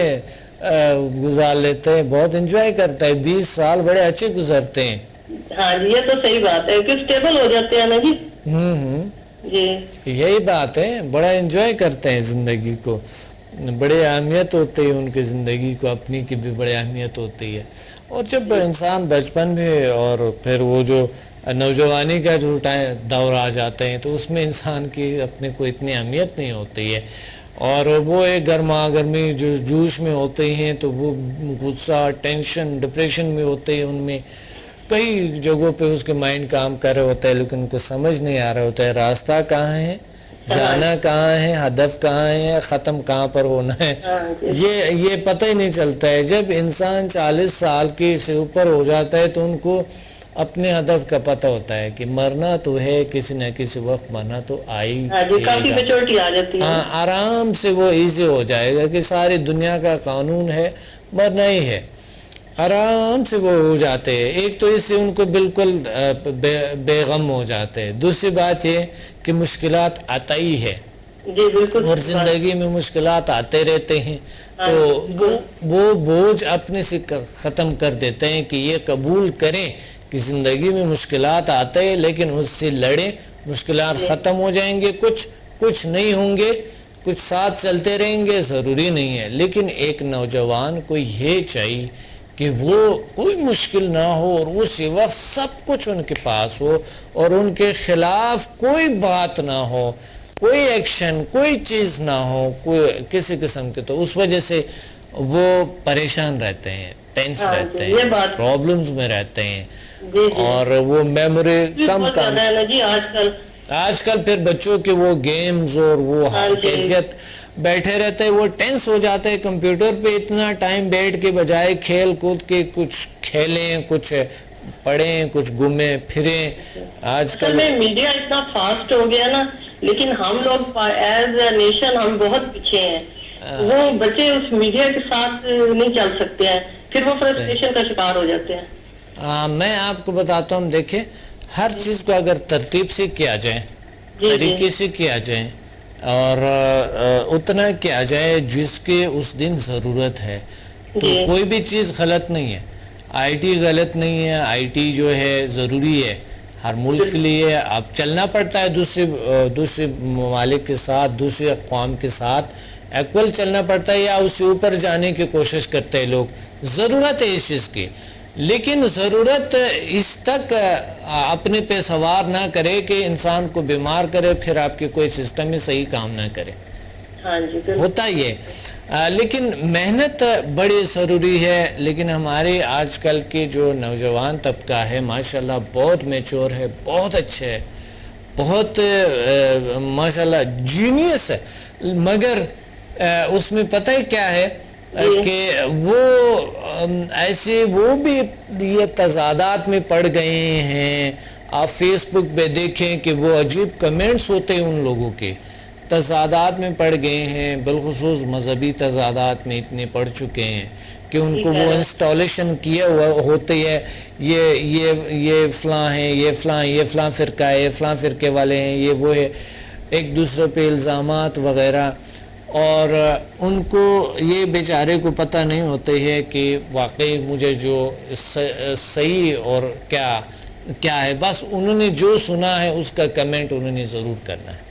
گزار لیتے ہیں، بہت انجوائے کرتا ہے، 20 سال بڑے اچھے گزرتے ہیں۔ ہاں جی، یہ تو صحیح بات ہے کہ اسٹیبل ہو جاتے ہیں نا جی۔ جی یہی بات ہے، بڑا انجوائے کرتے ہیں زندگی کو، بڑی اہمیت ہوتی ہے ان کی زندگی کو، اپنی کی بھی بڑی اہمیت ہوتی ہے۔ اور جب انسان بچپن میں اور پھر وہ جو نوجوانی کا جو دور آ جاتے ہیں تو اس میں انسان کی اپنے کو اتنی اہمیت نہیں ہوتی ہے، اور وہ ایک گرما گرمی جو جوش میں ہوتے ہیں تو وہ غصہ، ٹینشن، ڈپریشن میں ہوتے ہیں، ان میں کئی جگہوں پہ اس کے مائنڈ کام کر رہے ہوتا ہے، لیکن ان کو سمجھ نہیں آ رہا ہوتا ہے راستہ کہاں ہے، جانا کہاں ہے، ہدف کہاں ہے، ختم کہاں پر ہونا ہے، یہ پتہ ہی نہیں چلتا ہے۔ جب انسان 40 سال کے سے اوپر ہو جاتا ہے تو ان کو اپنے ہدف کا پتہ ہوتا ہے کہ مرنا تو ہے، کسی نہ کسی وقت مرنا تو آئی کافی میچورٹی آ جاتی ہے۔ ہاں، آرام سے وہ ایزی ہو جائے گا کہ ساری دنیا کا قانون ہے، مرنا ہی ہے، آرام سے وہ ہو جاتے ہیں۔ ایک تو اس سے ان کو بالکل بے غم ہو جاتے ہیں، دوسری بات یہ کہ مشکلات آتا ہی ہے، جی بالکل، اور زندگی میں مشکلات آتے رہتے ہیں، تو وہ بوجھ اپنے سے ختم کر دیتے ہیں کہ یہ قبول کریں کہ زندگی میں مشکلات آتے ہیں، لیکن اس سے لڑیں، مشکلات ختم ہو جائیں گے، کچھ نہیں ہوں گے، کچھ ساتھ چلتے رہیں گے، ضروری نہیں ہے۔ لیکن ایک نوجوان کو یہ چاہیے کہ وہ کوئی مشکل نہ ہو اور اسی وقت سب کچھ ان کے پاس ہو، اور ان کے خلاف کوئی بات نہ ہو، کوئی ایکشن، کوئی چیز نہ ہو، کوئی کسی قسم کے، تو اس وجہ سے وہ پریشان رہتے ہیں، ٹینس رہتے ہیں، پرابلمز میں رہتے ہیں، اور وہ میموری کم جی آج کل پھر بچوں کے وہ گیمز اور وہ حیثیت بیٹھے رہتے ہیں، وہ ٹینس ہو جاتے ہیں کمپیوٹر پہ، اتنا ٹائم بیٹھ کے بجائے کھیل کود کے کچھ کھیلیں، کچھ پڑھیں، کچھ گھومیں پھریں۔ آج کل میں میڈیا اتنا فاسٹ ہو گیا نا، لیکن ہم لوگ ایز اے نیشن ہم بہت پیچھے ہیں، وہ بچے اس میڈیا کے ساتھ نہیں چل سکتے ہیں، پھر وہ فرسٹریشن کا شکار ہو جاتے ہیں۔ میں آپ کو بتاتا ہوں، دیکھیں ہر چیز کو اگر ترتیب سے کیا جائے، طریقے سے کیا جائے، اور اتنا کیا جائے جس کے اس دن ضرورت ہے، تو کوئی بھی چیز غلط نہیں ہے۔ آئی ٹی غلط نہیں ہے، آئی ٹی جو ہے ضروری ہے ہر ملک کے لیے، اب چلنا پڑتا ہے دوسرے ممالک کے ساتھ، دوسرے اقوام کے ساتھ ایکول چلنا پڑتا ہے، یا اس سے اوپر جانے کی کوشش کرتے ہیں لوگ، ضرورت ہے اس چیز کی، لیکن ضرورت اس تک اپنے پہ سوار نہ کرے کہ انسان کو بیمار کرے، پھر آپ کے کوئی سسٹم میں صحیح کام نہ کرے۔ ہوتا یہ لیکن محنت بڑی ضروری ہے، لیکن ہمارے آج کل کے جو نوجوان طبقہ ہے ماشاءاللہ بہت میچور ہے، بہت اچھے ہے، بہت ماشاءاللہ جینیس ہے، مگر اس میں پتہ ہے کیا ہے کہ وہ ایسے وہ بھی یہ تضادات میں پڑ گئے ہیں۔ آپ فیس بک پہ دیکھیں کہ وہ عجیب کمنٹس ہوتے ہیں ان لوگوں کے، تضادات میں پڑ گئے ہیں، بالخصوص مذہبی تضادات میں اتنے پڑ چکے ہیں کہ ان کو وہ انسٹالیشن کیا ہوا ہوتے ہے، یہ فلاں ہیں، یہ فلاں فرقہ ہے، یہ فلاں فرقے والے ہیں، یہ وہ ہے، ایک دوسرے پہ الزامات وغیرہ، اور ان کو یہ بیچارے کو پتہ نہیں ہوتے ہے کہ واقعی مجھے جو صحیح اور کیا ہے، بس انہوں نے جو سنا ہے اس کا کمنٹ انہوں نے ضرور کرنا ہے،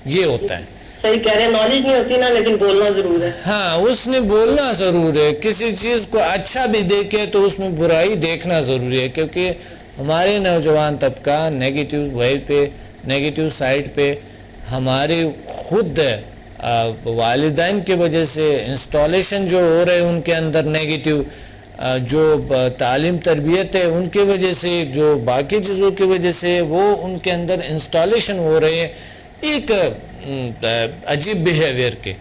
یہ ہوتا ہے۔ صحیح کہہ رہے ہیں، نالج نہیں ہوتی نا، لیکن بولنا ضرور ہے۔ ہاں، اس نے بولنا ضرور ہے، کسی چیز کو اچھا بھی دیکھے تو اس میں برائی دیکھنا ضروری ہے، کیونکہ ہمارے نوجوان طبقہ نیگیٹیو وے پہ، نیگیٹیو سائٹ پہ، ہمارے خود والدین کی وجہ سے انسٹالیشن جو ہو رہے ان کے اندر نیگیٹیو، جو تعلیم تربیت ہے ان کی وجہ سے، جو باقی چیزوں کی وجہ سے وہ ان کے اندر انسٹالیشن ہو رہے ہیں ایک عجیب بیہیویئر کے۔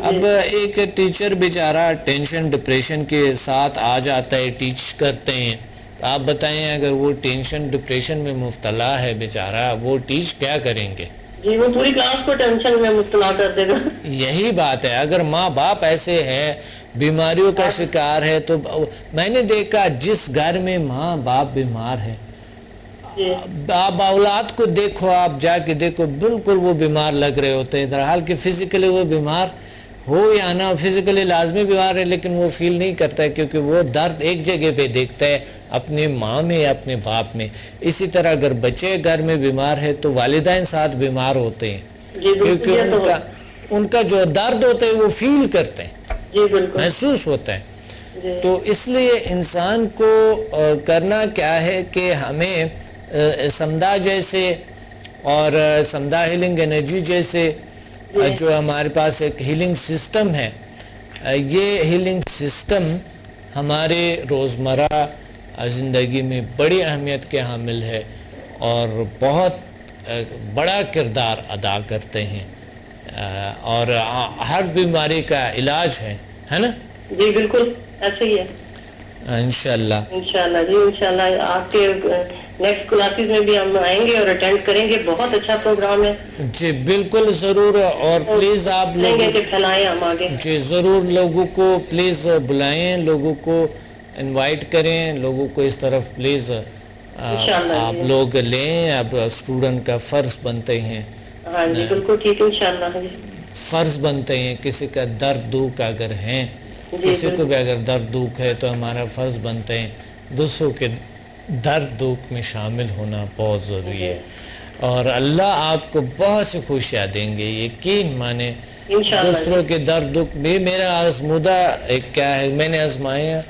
اب ایک ٹیچر بیچارہ ٹینشن ڈپریشن کے ساتھ آ جاتا ہے، ٹیچ کرتے ہیں، آپ بتائیں اگر وہ ٹینشن ڈپریشن میں مبتلا ہے بیچارہ، وہ ٹیچ کیا کریں گے؟ جی، وہ پوری کلاس کو ٹینشن میں مبتلا کر دے گا۔ یہی بات ہے، اگر ماں باپ ایسے ہیں، بیماریوں کا شکار ہے، تو میں نے دیکھا جس گھر میں ماں باپ بیمار ہے، آپ اولاد کو دیکھو، آپ جا کے دیکھو، بالکل وہ بیمار لگ رہے ہوتے ہیں، درحال کہ فزیکلی وہ بیمار ہو یا نہ، فزیکلی لازمی بیمار ہے لیکن وہ فیل نہیں کرتا ہے، کیونکہ وہ درد ایک جگہ پہ دیکھتا ہے، اپنے ماں میں یا اپنے باپ میں۔ اسی طرح اگر بچے گھر میں بیمار ہے تو والدین ساتھ بیمار ہوتے ہیں، کیونکہ ان کا جو درد ہوتا ہے وہ فیل کرتے ہیں، محسوس ہوتا ہے۔ تو اس لیے انسان کو کرنا کیا ہے کہ ہمیں سمدھا جیسے اور سمدھا ہیلنگ انرجی جیسے جو ہمارے پاس ایک ہیلنگ سسٹم ہے، یہ ہیلنگ سسٹم ہمارے روزمرہ زندگی میں بڑی اہمیت کے حامل ہے اور بہت بڑا کردار ادا کرتے ہیں، اور ہر بیماری کا علاج ہے نا؟ جی بالکل ایسے ہی ہے انشاءاللہ۔ انشاءاللہ جی، انشاءاللہ آپ کے نیکسٹ کلاسز میں بھی ہم آئیں گے اور اٹینڈ کریں گے، بہت اچھا پروگرام ہے جی بالکل ضرور، اور پلیز آپ لوگ پھیلائیں ہم آگے، جی ضرور لوگوں کو پلیز بلائیں، لوگوں کو انوائٹ کریں، لوگوں کو اس طرف پلیز آپ لوگ لیں، اب اسٹوڈنٹ کا فرض بنتے ہیں۔ ہاں جی بالکل ٹھیک ہے، انشاءاللہ فرض بنتے ہیں، کسی کا درد دکھ اگر ہیں، کسی کو بھی اگر درد دکھ ہے تو ہمارا فرض بنتے ہیں دوسروں کے درد دکھ میں شامل ہونا بہت ضروری ہے، اور اللہ آپ کو بہت سی خوشیاں دیں گے، یقین مانے۔ دوسروں کے درد دکھ بھی میرا آزمودہ ایک کیا ہے، میں نے آزمایا،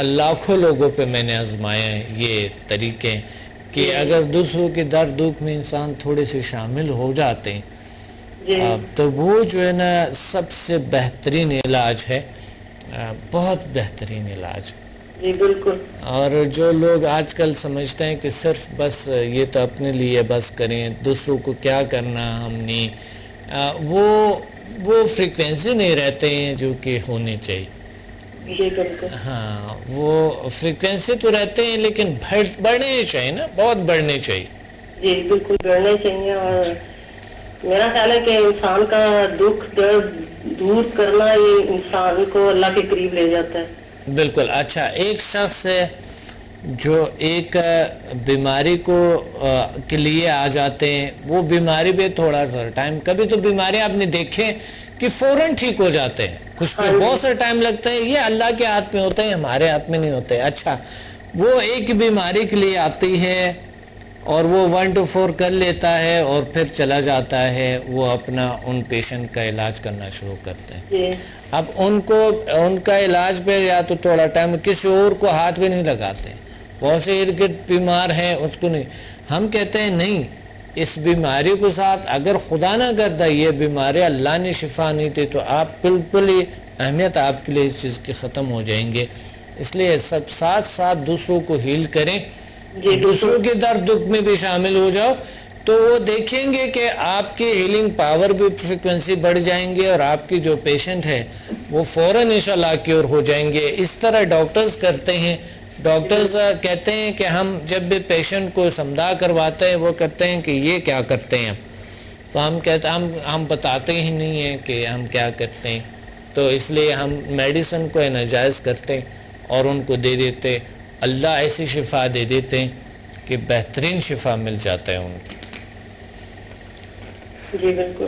لاکھوں لوگوں پہ میں نے آزمایا یہ طریقے کہ اگر دوسروں کے درد دکھ میں انسان تھوڑے سے شامل ہو جاتے ہیں تو وہ جو ہے نا سب سے بہترین علاج ہے، بہت بہترین علاج۔ جی بالکل۔ اور جو لوگ آج کل سمجھتے ہیں کہ صرف بس یہ تو اپنے لیے بس کریں، دوسروں کو کیا کرنا ہم نے، وہ فریکوینسی نہیں رہتے ہیں جو کہ ہونے چاہیے۔ جی بالکل۔ ہاں وہ فریکوینسی تو رہتے ہیں لیکن بڑھنے چاہیے نا، بہت بڑھنے چاہیے۔ جی بالکل بڑھنے چاہیے، اور میرا خیال ہے کہ انسان کا دکھ درد دور کرنا یہ انسان کو اللہ کے قریب لے جاتا ہے۔ بالکل۔ اچھا، ایک شخص ہے جو ایک بیماری کے لیے آ جاتے ہیں، وہ بیماری پہ تھوڑا سا ٹائم، کبھی تو بیماری آپ نے دیکھے کہ فوراً ٹھیک ہو جاتے ہیں، کچھ پہ بہت سا ٹائم لگتا ہے، یہ اللہ کے ہاتھ میں ہوتا ہے، ہمارے ہاتھ میں نہیں ہوتے۔ اچھا، وہ ایک بیماری کے لیے آتی ہے اور وہ 1 to 4 کر لیتا ہے اور پھر چلا جاتا ہے، وہ اپنا ان پیشنٹ کا علاج کرنا شروع کرتے ہیں۔ اب ان کا علاج پہ یا تو تھوڑا ٹائم، کسی اور کو ہاتھ بھی نہیں لگاتے، بہت سے ارد گرد بیمار ہیں اس کو نہیں، ہم کہتے ہیں نہیں، اس بیماری کو ساتھ اگر خدا نہ کرتا یہ بیماری اللہ نے شفا نہیں دی تو آپ بالکل ہی اہمیت آپ کے لیے اس چیز کی ختم ہو جائیں گے۔ اس لیے سب ساتھ ساتھ دوسروں کو ہیل کریں، دوسروں کے درد دکھ میں بھی شامل ہو جاؤ، تو وہ دیکھیں گے کہ آپ کی ہیلنگ پاور بھی فریکوینسی بڑھ جائیں گے اور آپ کی جو پیشنٹ ہے وہ فوراً انشاءاللہ کیور ہو جائیں گے۔ اس طرح ڈاکٹرز کرتے ہیں، ڈاکٹرز کہتے ہیں کہ ہم جب بھی پیشنٹ کو سمدھا کرواتے ہیں وہ کہتے ہیں کہ یہ کیا کرتے ہیں، تو ہم کہتے ہیں ہم بتاتے ہی نہیں ہیں کہ ہم کیا کرتے ہیں، تو اس لیے ہم میڈیسن کو انرجائز کرتے ہیں اور ان کو دے دیتے، اللہ ایسی شفا دے دیتے ہیں کہ بہترین شفا مل جاتا ہے ان کو۔ جی بالکل۔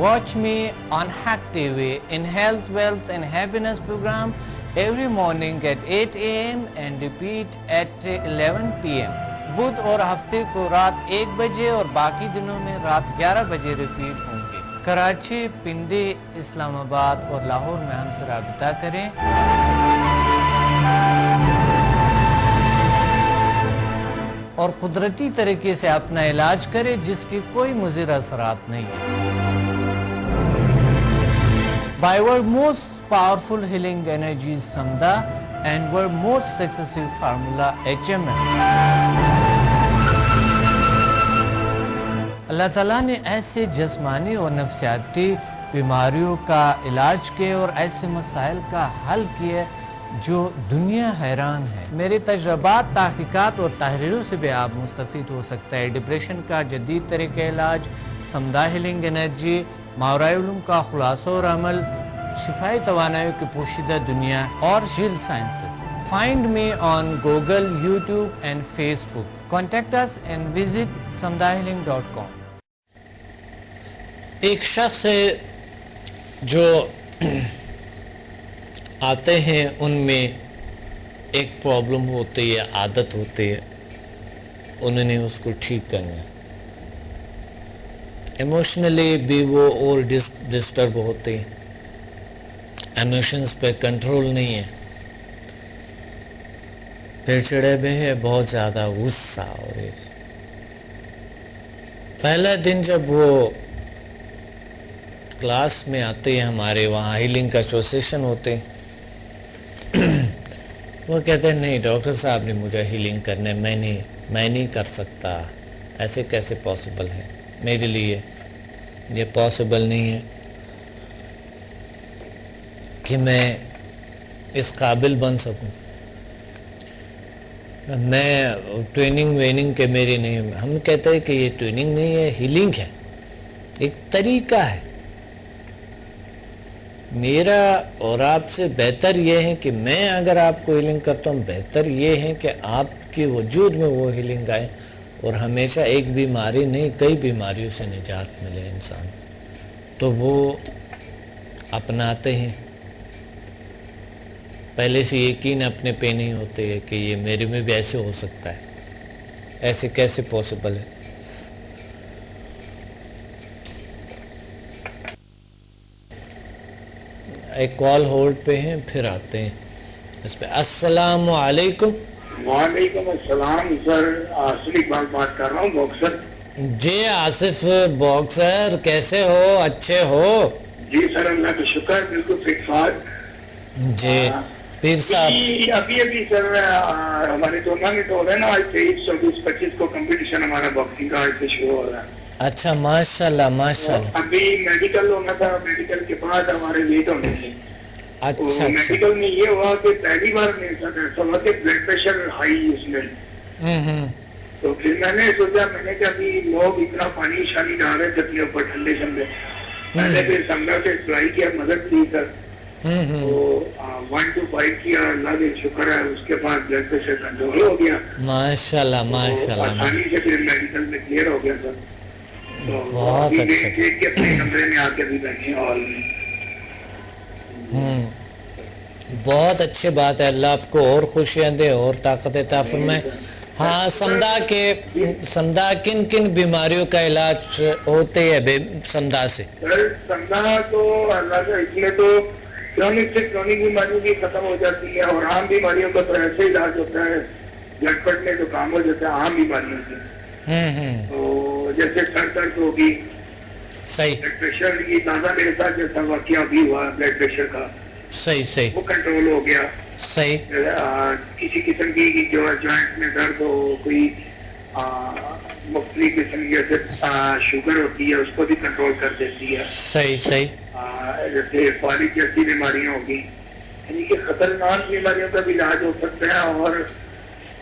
Watch me on Hack TV in Health, Wealth and Happiness program every morning at 8 a.m. and repeat at 11 p.m. بدھ اور ہفتے کو رات 1 بجے اور باقی دنوں میں رات 11 بجے ریپیٹ ہوں گے۔ کراچی، پنڈی، اسلام آباد اور لاہور میں ہم سے رابطہ کریں۔ اور قدرتی طریقے سے اپنا علاج کریں جس کی کوئی مضر اثرات نہیں ہے۔ By our most powerful healing energies Samda and our most successful formula HMM. اللہ تعالیٰ نے ایسے جسمانی اور نفسیاتی بیماریوں کا علاج کیے اور ایسے مسائل کا حل کیے جو دنیا حیران ہے۔ میرے تجربات، تحقیقات اور تحریروں سے بھی آپ مستفید ہو سکتا ہے۔ ڈپریشن کا جدید طریقہ علاج، سمدہ ہیلنگ انرجی، ماورائے علوم کا خلاصہ اور عمل، شفائی توانائی کی پوشیدہ دنیا اور جیل sciences. Find me on Google, YouTube and Facebook. Contact us and visit samdahealing.com. ایک شخص ہے جو آتے ہیں، ان میں ایک پرابلم ہوتی ہے، عادت ہوتی ہے، انہوں نے اس کو ٹھیک کرنا ہے۔ ایموشنلی بھی وہ اور ڈسٹرب ہوتے ہیں، ایموشنز پہ کنٹرول نہیں ہے، پھر چڑے بھی ہے، بہت زیادہ غصہ ہو رہی ہے۔ پہلا دن جب وہ کلاس میں آتے ہیں، ہمارے وہاں ہیلنگ کا سیشن ہوتے ہیں، وہ کہتے ہیں نہیں ڈاکٹر صاحب نے مجھے ہیلنگ کرنے، میں نہیں کر سکتا، ایسے کیسے پاسبل ہے، میرے لیے یہ پاسبل نہیں ہے کہ میں اس قابل بن سکوں، میں ٹریننگ ویننگ کے میری نہیں۔ ہم کہتے ہیں کہ یہ ٹریننگ نہیں ہے، ہیلنگ ہے، ایک طریقہ ہے۔ میرا اور آپ سے بہتر یہ ہے کہ میں اگر آپ کو ہیلنگ کرتا ہوں، بہتر یہ ہے کہ آپ کے وجود میں وہ ہیلنگ آئے اور ہمیشہ ایک بیماری نہیں کئی بیماریوں سے نجات ملے انسان، تو وہ اپناتے ہیں۔ پہلے سے یقین اپنے پہ نہیں ہوتے ہے کہ یہ میرے میں بھی ایسے ہو سکتا ہے، ایسے کیسے پاسبل ہے۔ ایک کال ہولڈ پہ ہیں، پھر آتے ہیں اس پہ۔ السلام علیکم۔ وعلیکم السلام سر، آصف اقبال بات کر رہا ہوں، باکسر۔ جی آصف باکسر، کیسے ہو؟ اچھے ہو؟ جی سر اللہ کا شکر، بالکل فٹ فاٹ۔ جی پیر صاحب، ابھی سر ہمارے ٹورنامنٹ ہو رہا ہے نا، آج 23, 24, 25 کو کمپٹیشن ہمارا باکسنگ کا آج سے شروع ہو رہا ہے۔ اچھا ماشاءاللہ ماشاءاللہ۔ ابھی میڈیکل ہونا تھا، میڈیکل کے بعد ہمارے ویٹ ہونے تھے۔ اچھا میڈیکل میں یہ ہوا کہ پہلی بار میرے ساتھ ایسا ہوا کہ بلڈ پریشر ہائی اس میں، تو پھر میں نے سوچا، میں نے کہ ابھی لوگ اتنا پانی شانی ڈال رہے تھے اپنے اوپر ٹھنڈے شملے، میں نے پھر سمجھا سے اپلائی کیا، مدد لی سر، تو 1 to 5 کیا، اللہ کا شکر ہے، اس کے بعد بلڈ پریشر کنٹرول ہو گیا ماشاءاللہ ماشاءاللہ، آسانی سے پھر میڈیکل میں کلیئر ہو گیا سر۔ بہت اچھا، دیکھ کے اپنے کمرے میں آ کے بھی بیٹھے ہال میں۔ بہت اچھی بات ہے، اللہ آپ کو اور خوشیاں دے اور طاقت عطا فرمائے۔ ہاں سمدہ کن کن بیماریوں کا علاج ہوتے ہیں سمدہ سے؟ سر سمدہ تو اللہ کا، اس میں تو کرونک سے کرونک بیماریوں کی ختم ہو جاتی ہے، اور عام بیماریوں کا تو ایسے علاج ہوتا ہے، بلڈ پڑنے تو کام ہو جاتا ہے عام بیماریوں سے۔ تو جیسے سر درد ہوگی، صحیح، بلڈ پریشر، یہ تازہ میرے ساتھ جیسا واقعہ بھی ہوا بلڈ پریشر کا، صحیح وہ کنٹرول ہو گیا۔ صحیح، کسی قسم کی جو جوائنٹ میں درد ہو، کوئی مختلف قسم کی جیسے شوگر ہوتی ہے اس کو بھی کنٹرول کر دیتی ہے، صحیح، جیسے فالج جیسی بیماریاں ہوگی، یعنی کہ خطرناک بیماریوں کا بھی علاج ہو سکتا ہے، اور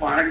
5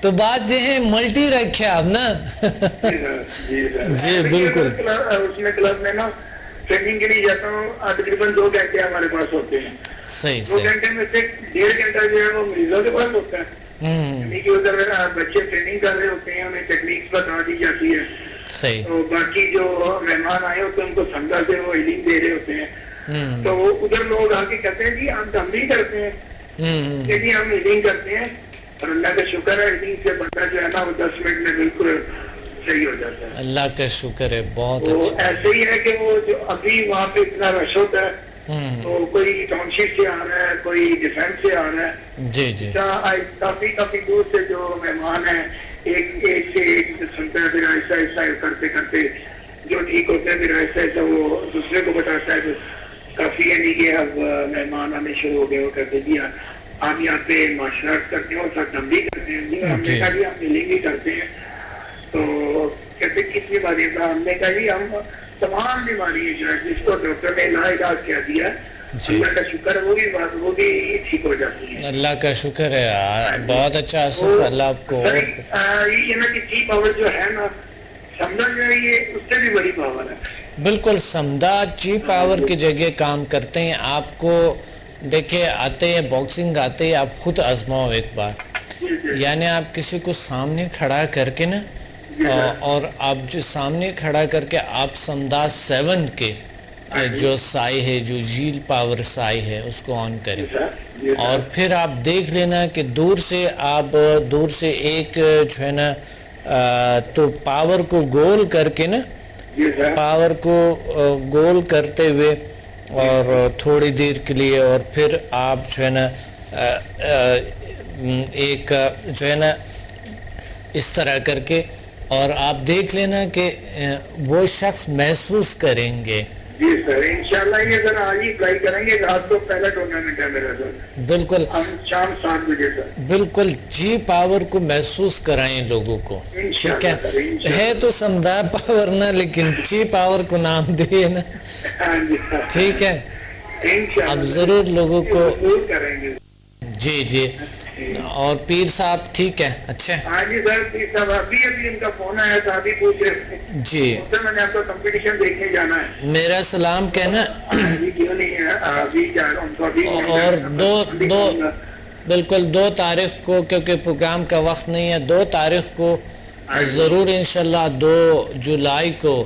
تو بات یہ ہے ملٹی رکھے آپ نا. جی بالکل. اس میں کلب میں نا ٹریننگ کے لیے جاتا ہوں, تقریباً 2 گھنٹے ہمارے پاس ہوتے ہیں. صحیح 2 گھنٹے میں سے 1.5 گھنٹہ جو ہے وہ مریضوں کے پاس ہوتا ہے. یعنی کہ ادھر بچے ٹریننگ کر رہے ہوتے ہیں, انہیں ٹیکنیکس بتا دی جاتی ہے. صحیح. تو باقی جو مہمان آئے ہوتے ہیں ان کو سمجھا سے وہ ہیلنگ دے رہے ہوتے ہیں. تو ادھر لوگ آ کے کہتے ہیں جی ہم بھی کرتے ہیں, کہ جی ہم ہیلنگ کرتے ہیں, اور اللہ کا شکر ہے ہیلنگ سے بندہ جو ہے نا وہ 10 منٹ میں بالکل صحیح ہو جاتا ہے. اللہ کا شکر ہے, بہت تو اچھا. ایسے ہی ہے کہ وہ جو ابھی وہاں پہ اتنا رش ہوتا ہے, تو کوئی ٹاؤن شپ سے آ رہا ہے, کوئی ڈیفینس سے آ رہا ہے, جی جی کافی دور سے جو مہمان ہیں, ایک سے ایک سنتا ہے, پھر ایسا ایسا کرتے کرتے جو ٹھیک ہوتا ہے پھر ایسا ایسا وہ دوسرے کو بتاتا ہے. کافی یعنی کہ اب مہمان آنے شروع ہو گئے, وہ کہتے جی ہم یہاں پہ معاشرت کرتے ہیں اور ساتھ ہم بھی کرتے ہیں. ہم نے کہا جی ہم ملنگ بھی کرتے ہیں. تو کہتے کس بیماری کا؟ ہم نے کہا جی ہم تمام بیماری جو ہے جس کو ڈاکٹر نے لا علاج کہہ دیا, اللہ کا شکر ہے وہ بھی ٹھیک ہو جاتی ہے. اللہ کا شکر ہے, بہت اچھا آصف, اللہ آپ کو. یہ نا کہ چی پاور جو ہے نا, سمجھا جو ہے یہ اس سے بھی بڑی پاور ہے. بالکل سمدہ چی پاور کی جگہ کام کرتے ہیں. آپ کو دیکھیں آتے ہیں باکسنگ آتے ہیں, آپ خود آزماؤ ایک بار. یعنی آپ کسی کو سامنے کھڑا کر کے نا, اور آپ جو سامنے کھڑا کر کے آپ سمدہ 7 کے جو سائی ہے, جو جیل پاور سائی ہے, اس کو آن کریں, اور پھر آپ دیکھ لینا کہ دور سے ایک جو ہے نا تو پاور کو گول کر کے نا, پاور کو گول کرتے ہوئے اور تھوڑی دیر کے لیے, اور پھر آپ جو ہے نا ایک جو ہے نا اس طرح کر کے, اور آپ دیکھ لینا کہ وہ شخص محسوس کریں گے. جی سر, انشاءاللہ یہ ذرا آج ہی اپلائی کریں گے. رات کو پہلا ٹورنامنٹ ہے میرا سر. بالکل شام 7 بجے سر. بالکل جی پاور کو محسوس کرائیں لوگوں کو, ٹھیک ہے تو سمدہ پاور نہ, لیکن جی پاور کو نام دے نا, ٹھیک ہے. اب ضرور لوگوں کو کریں گے. جی جی. اور پیر صاحب ٹھیک ہے, اچھا. ہاں جی سر, پیر صاحب ابھی ان کا فون آیا تھا, ابھی پوچھ رہے تھے جی میں نے آپ کو کمپٹیشن دیکھنے جانا ہے. میرا سلام کہنا. کیوں نہیں ہے, ابھی جا رہا ہوں. اور بالکل 2 تاریخ کو, کیونکہ پروگرام کا وقت نہیں ہے, 2 تاریخ کو ضرور انشاءاللہ 2 جولائی کو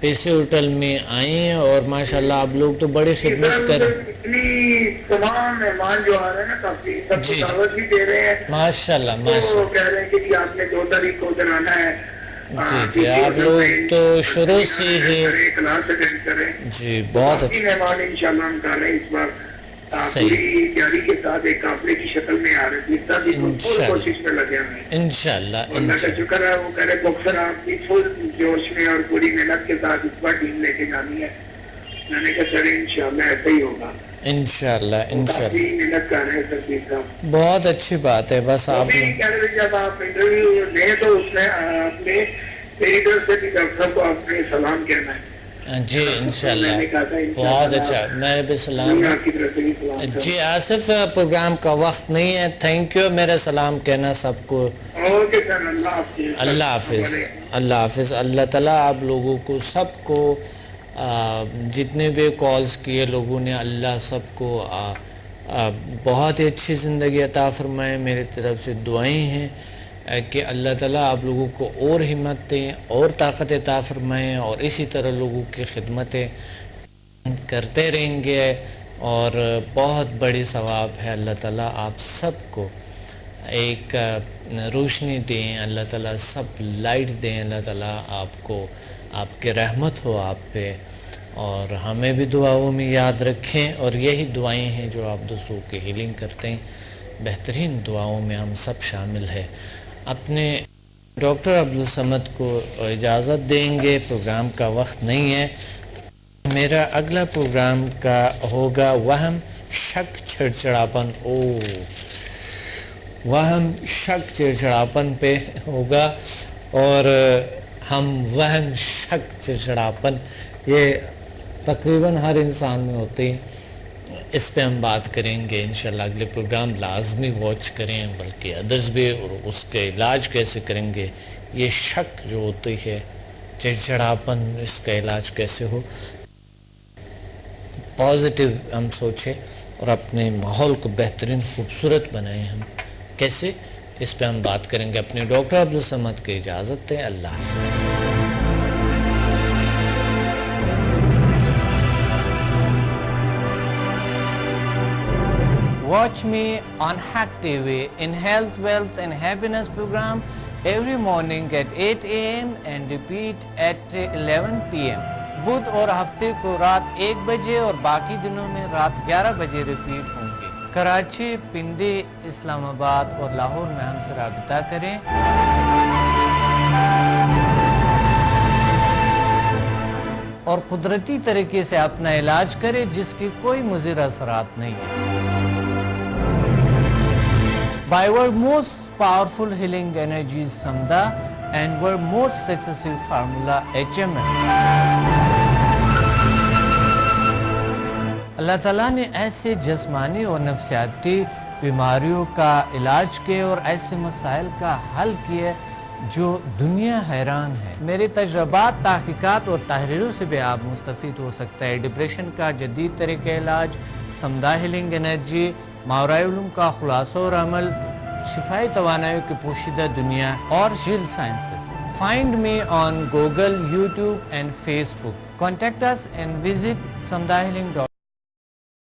پیسے ہوٹل میں آئیں, اور ماشاءاللہ آپ لوگ تو بڑی خدمت کریں. اتنی تمام مہمان جو آ رہے ہیں نا, کافی سب کو دعوت بھی دے رہے ہیں ماشاءاللہ. وہ کہہ رہے ہیں کہ آپ نے 2 تاریخ کو ادھر آنا ہے. جی آپ لوگ تو شروع سے ہی کلاس اٹینڈ کریں. جی بہت اچھا. مہمان انشاءاللہ ہم کر رہے ہیں اس بار پوری تیاری کے ساتھ ایک قافلے کی شکل میں آ رہے ہیں. کوشش میں لگے ہوئے ہیں انشاءاللہ. اللہ کا شکر ہے. وہ کہہ رہے بکسر آپ کی فل جوش میں اور پوری محنت کے ساتھ اس بار ٹیم لے کے جانی ہے. میں نے کہا سر انشاءاللہ ایسا ہی ہوگا. انشاءاللہ محنت کر رہے ہیں سر پیر صاحب. بہت اچھی بات ہے. بس آپ جب آپ انٹرویو لیں تو اس میں آپ نے میری طرف سے بھی ڈاکٹر صاحب کو آپ نے سلام کہنا ہے. جی انشاءاللہ بہت اچھا. میں بھی سلام. جی آصف, پروگرام کا وقت نہیں ہے, تھینک یو. میرا سلام کہنا سب کو. اللہ حافظ. اللہ حافظ. اللہ تعالیٰ آپ لوگوں کو سب کو, جتنے بھی کالز کیے لوگوں نے, اللہ سب کو بہت ہی اچھی زندگی عطا فرمائے. میری طرف سے دعائیں ہیں کہ اللہ تعالیٰ آپ لوگوں کو اور ہمت دیں اور طاقت عطا فرمائیں, اور اسی طرح لوگوں کی خدمتیں کرتے رہیں گے, اور بہت بڑی ثواب ہے. اللہ تعالیٰ آپ سب کو ایک روشنی دیں, اللہ تعالیٰ سب لائٹ دیں, اللہ تعالیٰ آپ کو, آپ کی رحمت ہو آپ پہ, اور ہمیں بھی دعاؤں میں یاد رکھیں. اور یہی دعائیں ہیں جو آپ دوسروں کی ہیلنگ کرتے ہیں. بہترین دعاؤں میں ہم سب شامل ہیں. اپنے ڈاکٹر عبدالصمد کو اجازت دیں گے, پروگرام کا وقت نہیں ہے. میرا اگلا پروگرام کا ہوگا وہم شک چڑچڑاپن. وہم شک چڑچڑاپن پہ ہوگا, اور ہم وہم شک چڑچڑاپن یہ تقریباً ہر انسان میں ہوتے ہیں. اس پہ ہم بات کریں گے انشاءاللہ. اگلے پروگرام لازمی واچ کریں, بلکہ ادرس بھی, اور اس کے علاج کیسے کریں گے, یہ شک جو ہوتی ہے, چڑچڑاپن, اس کا علاج کیسے ہو. پازیٹیو ہم سوچیں اور اپنے ماحول کو بہترین خوبصورت بنائیں. ہم کیسے, اس پہ ہم بات کریں گے. اپنے ڈاکٹر عبدالصمد کی اجازت دیں. اللہ حافظ. Watch me on Hack TV in Health, Wealth and Happiness program every morning at 8 a.m. and repeat at 11 p.m. بدھ اور ہفتے کو رات 1 بجے اور باقی دنوں میں رات 11 بجے ریپیٹ ہوں گے. کراچی, پنڈی, اسلام آباد اور لاہور میں ہم سے رابطہ کریں. اور قدرتی طریقے سے اپنا علاج کریں جس کی کوئی مضر اثرات نہیں ہے. By our most powerful healing energies Samda and our most successful formula HMM. اللہ تعالیٰ نے ایسے جسمانی اور نفسیاتی بیماریوں کا علاج کیے اور ایسے مسائل کا حل کیے جو دنیا حیران ہے. میرے تجربات, تحقیقات اور تحریروں سے بھی آپ مستفید ہو سکتا ہے. ڈپریشن کا جدید طریقہ علاج, سمدہ ہیلنگ انرجی, ماورائے علوم کا خلاصہ اور عمل, شفائی توانائی کی پوشیدہ دنیا اور جیل sciences. Find me on Google, YouTube and Facebook. Contact us and visit samdahealing.com.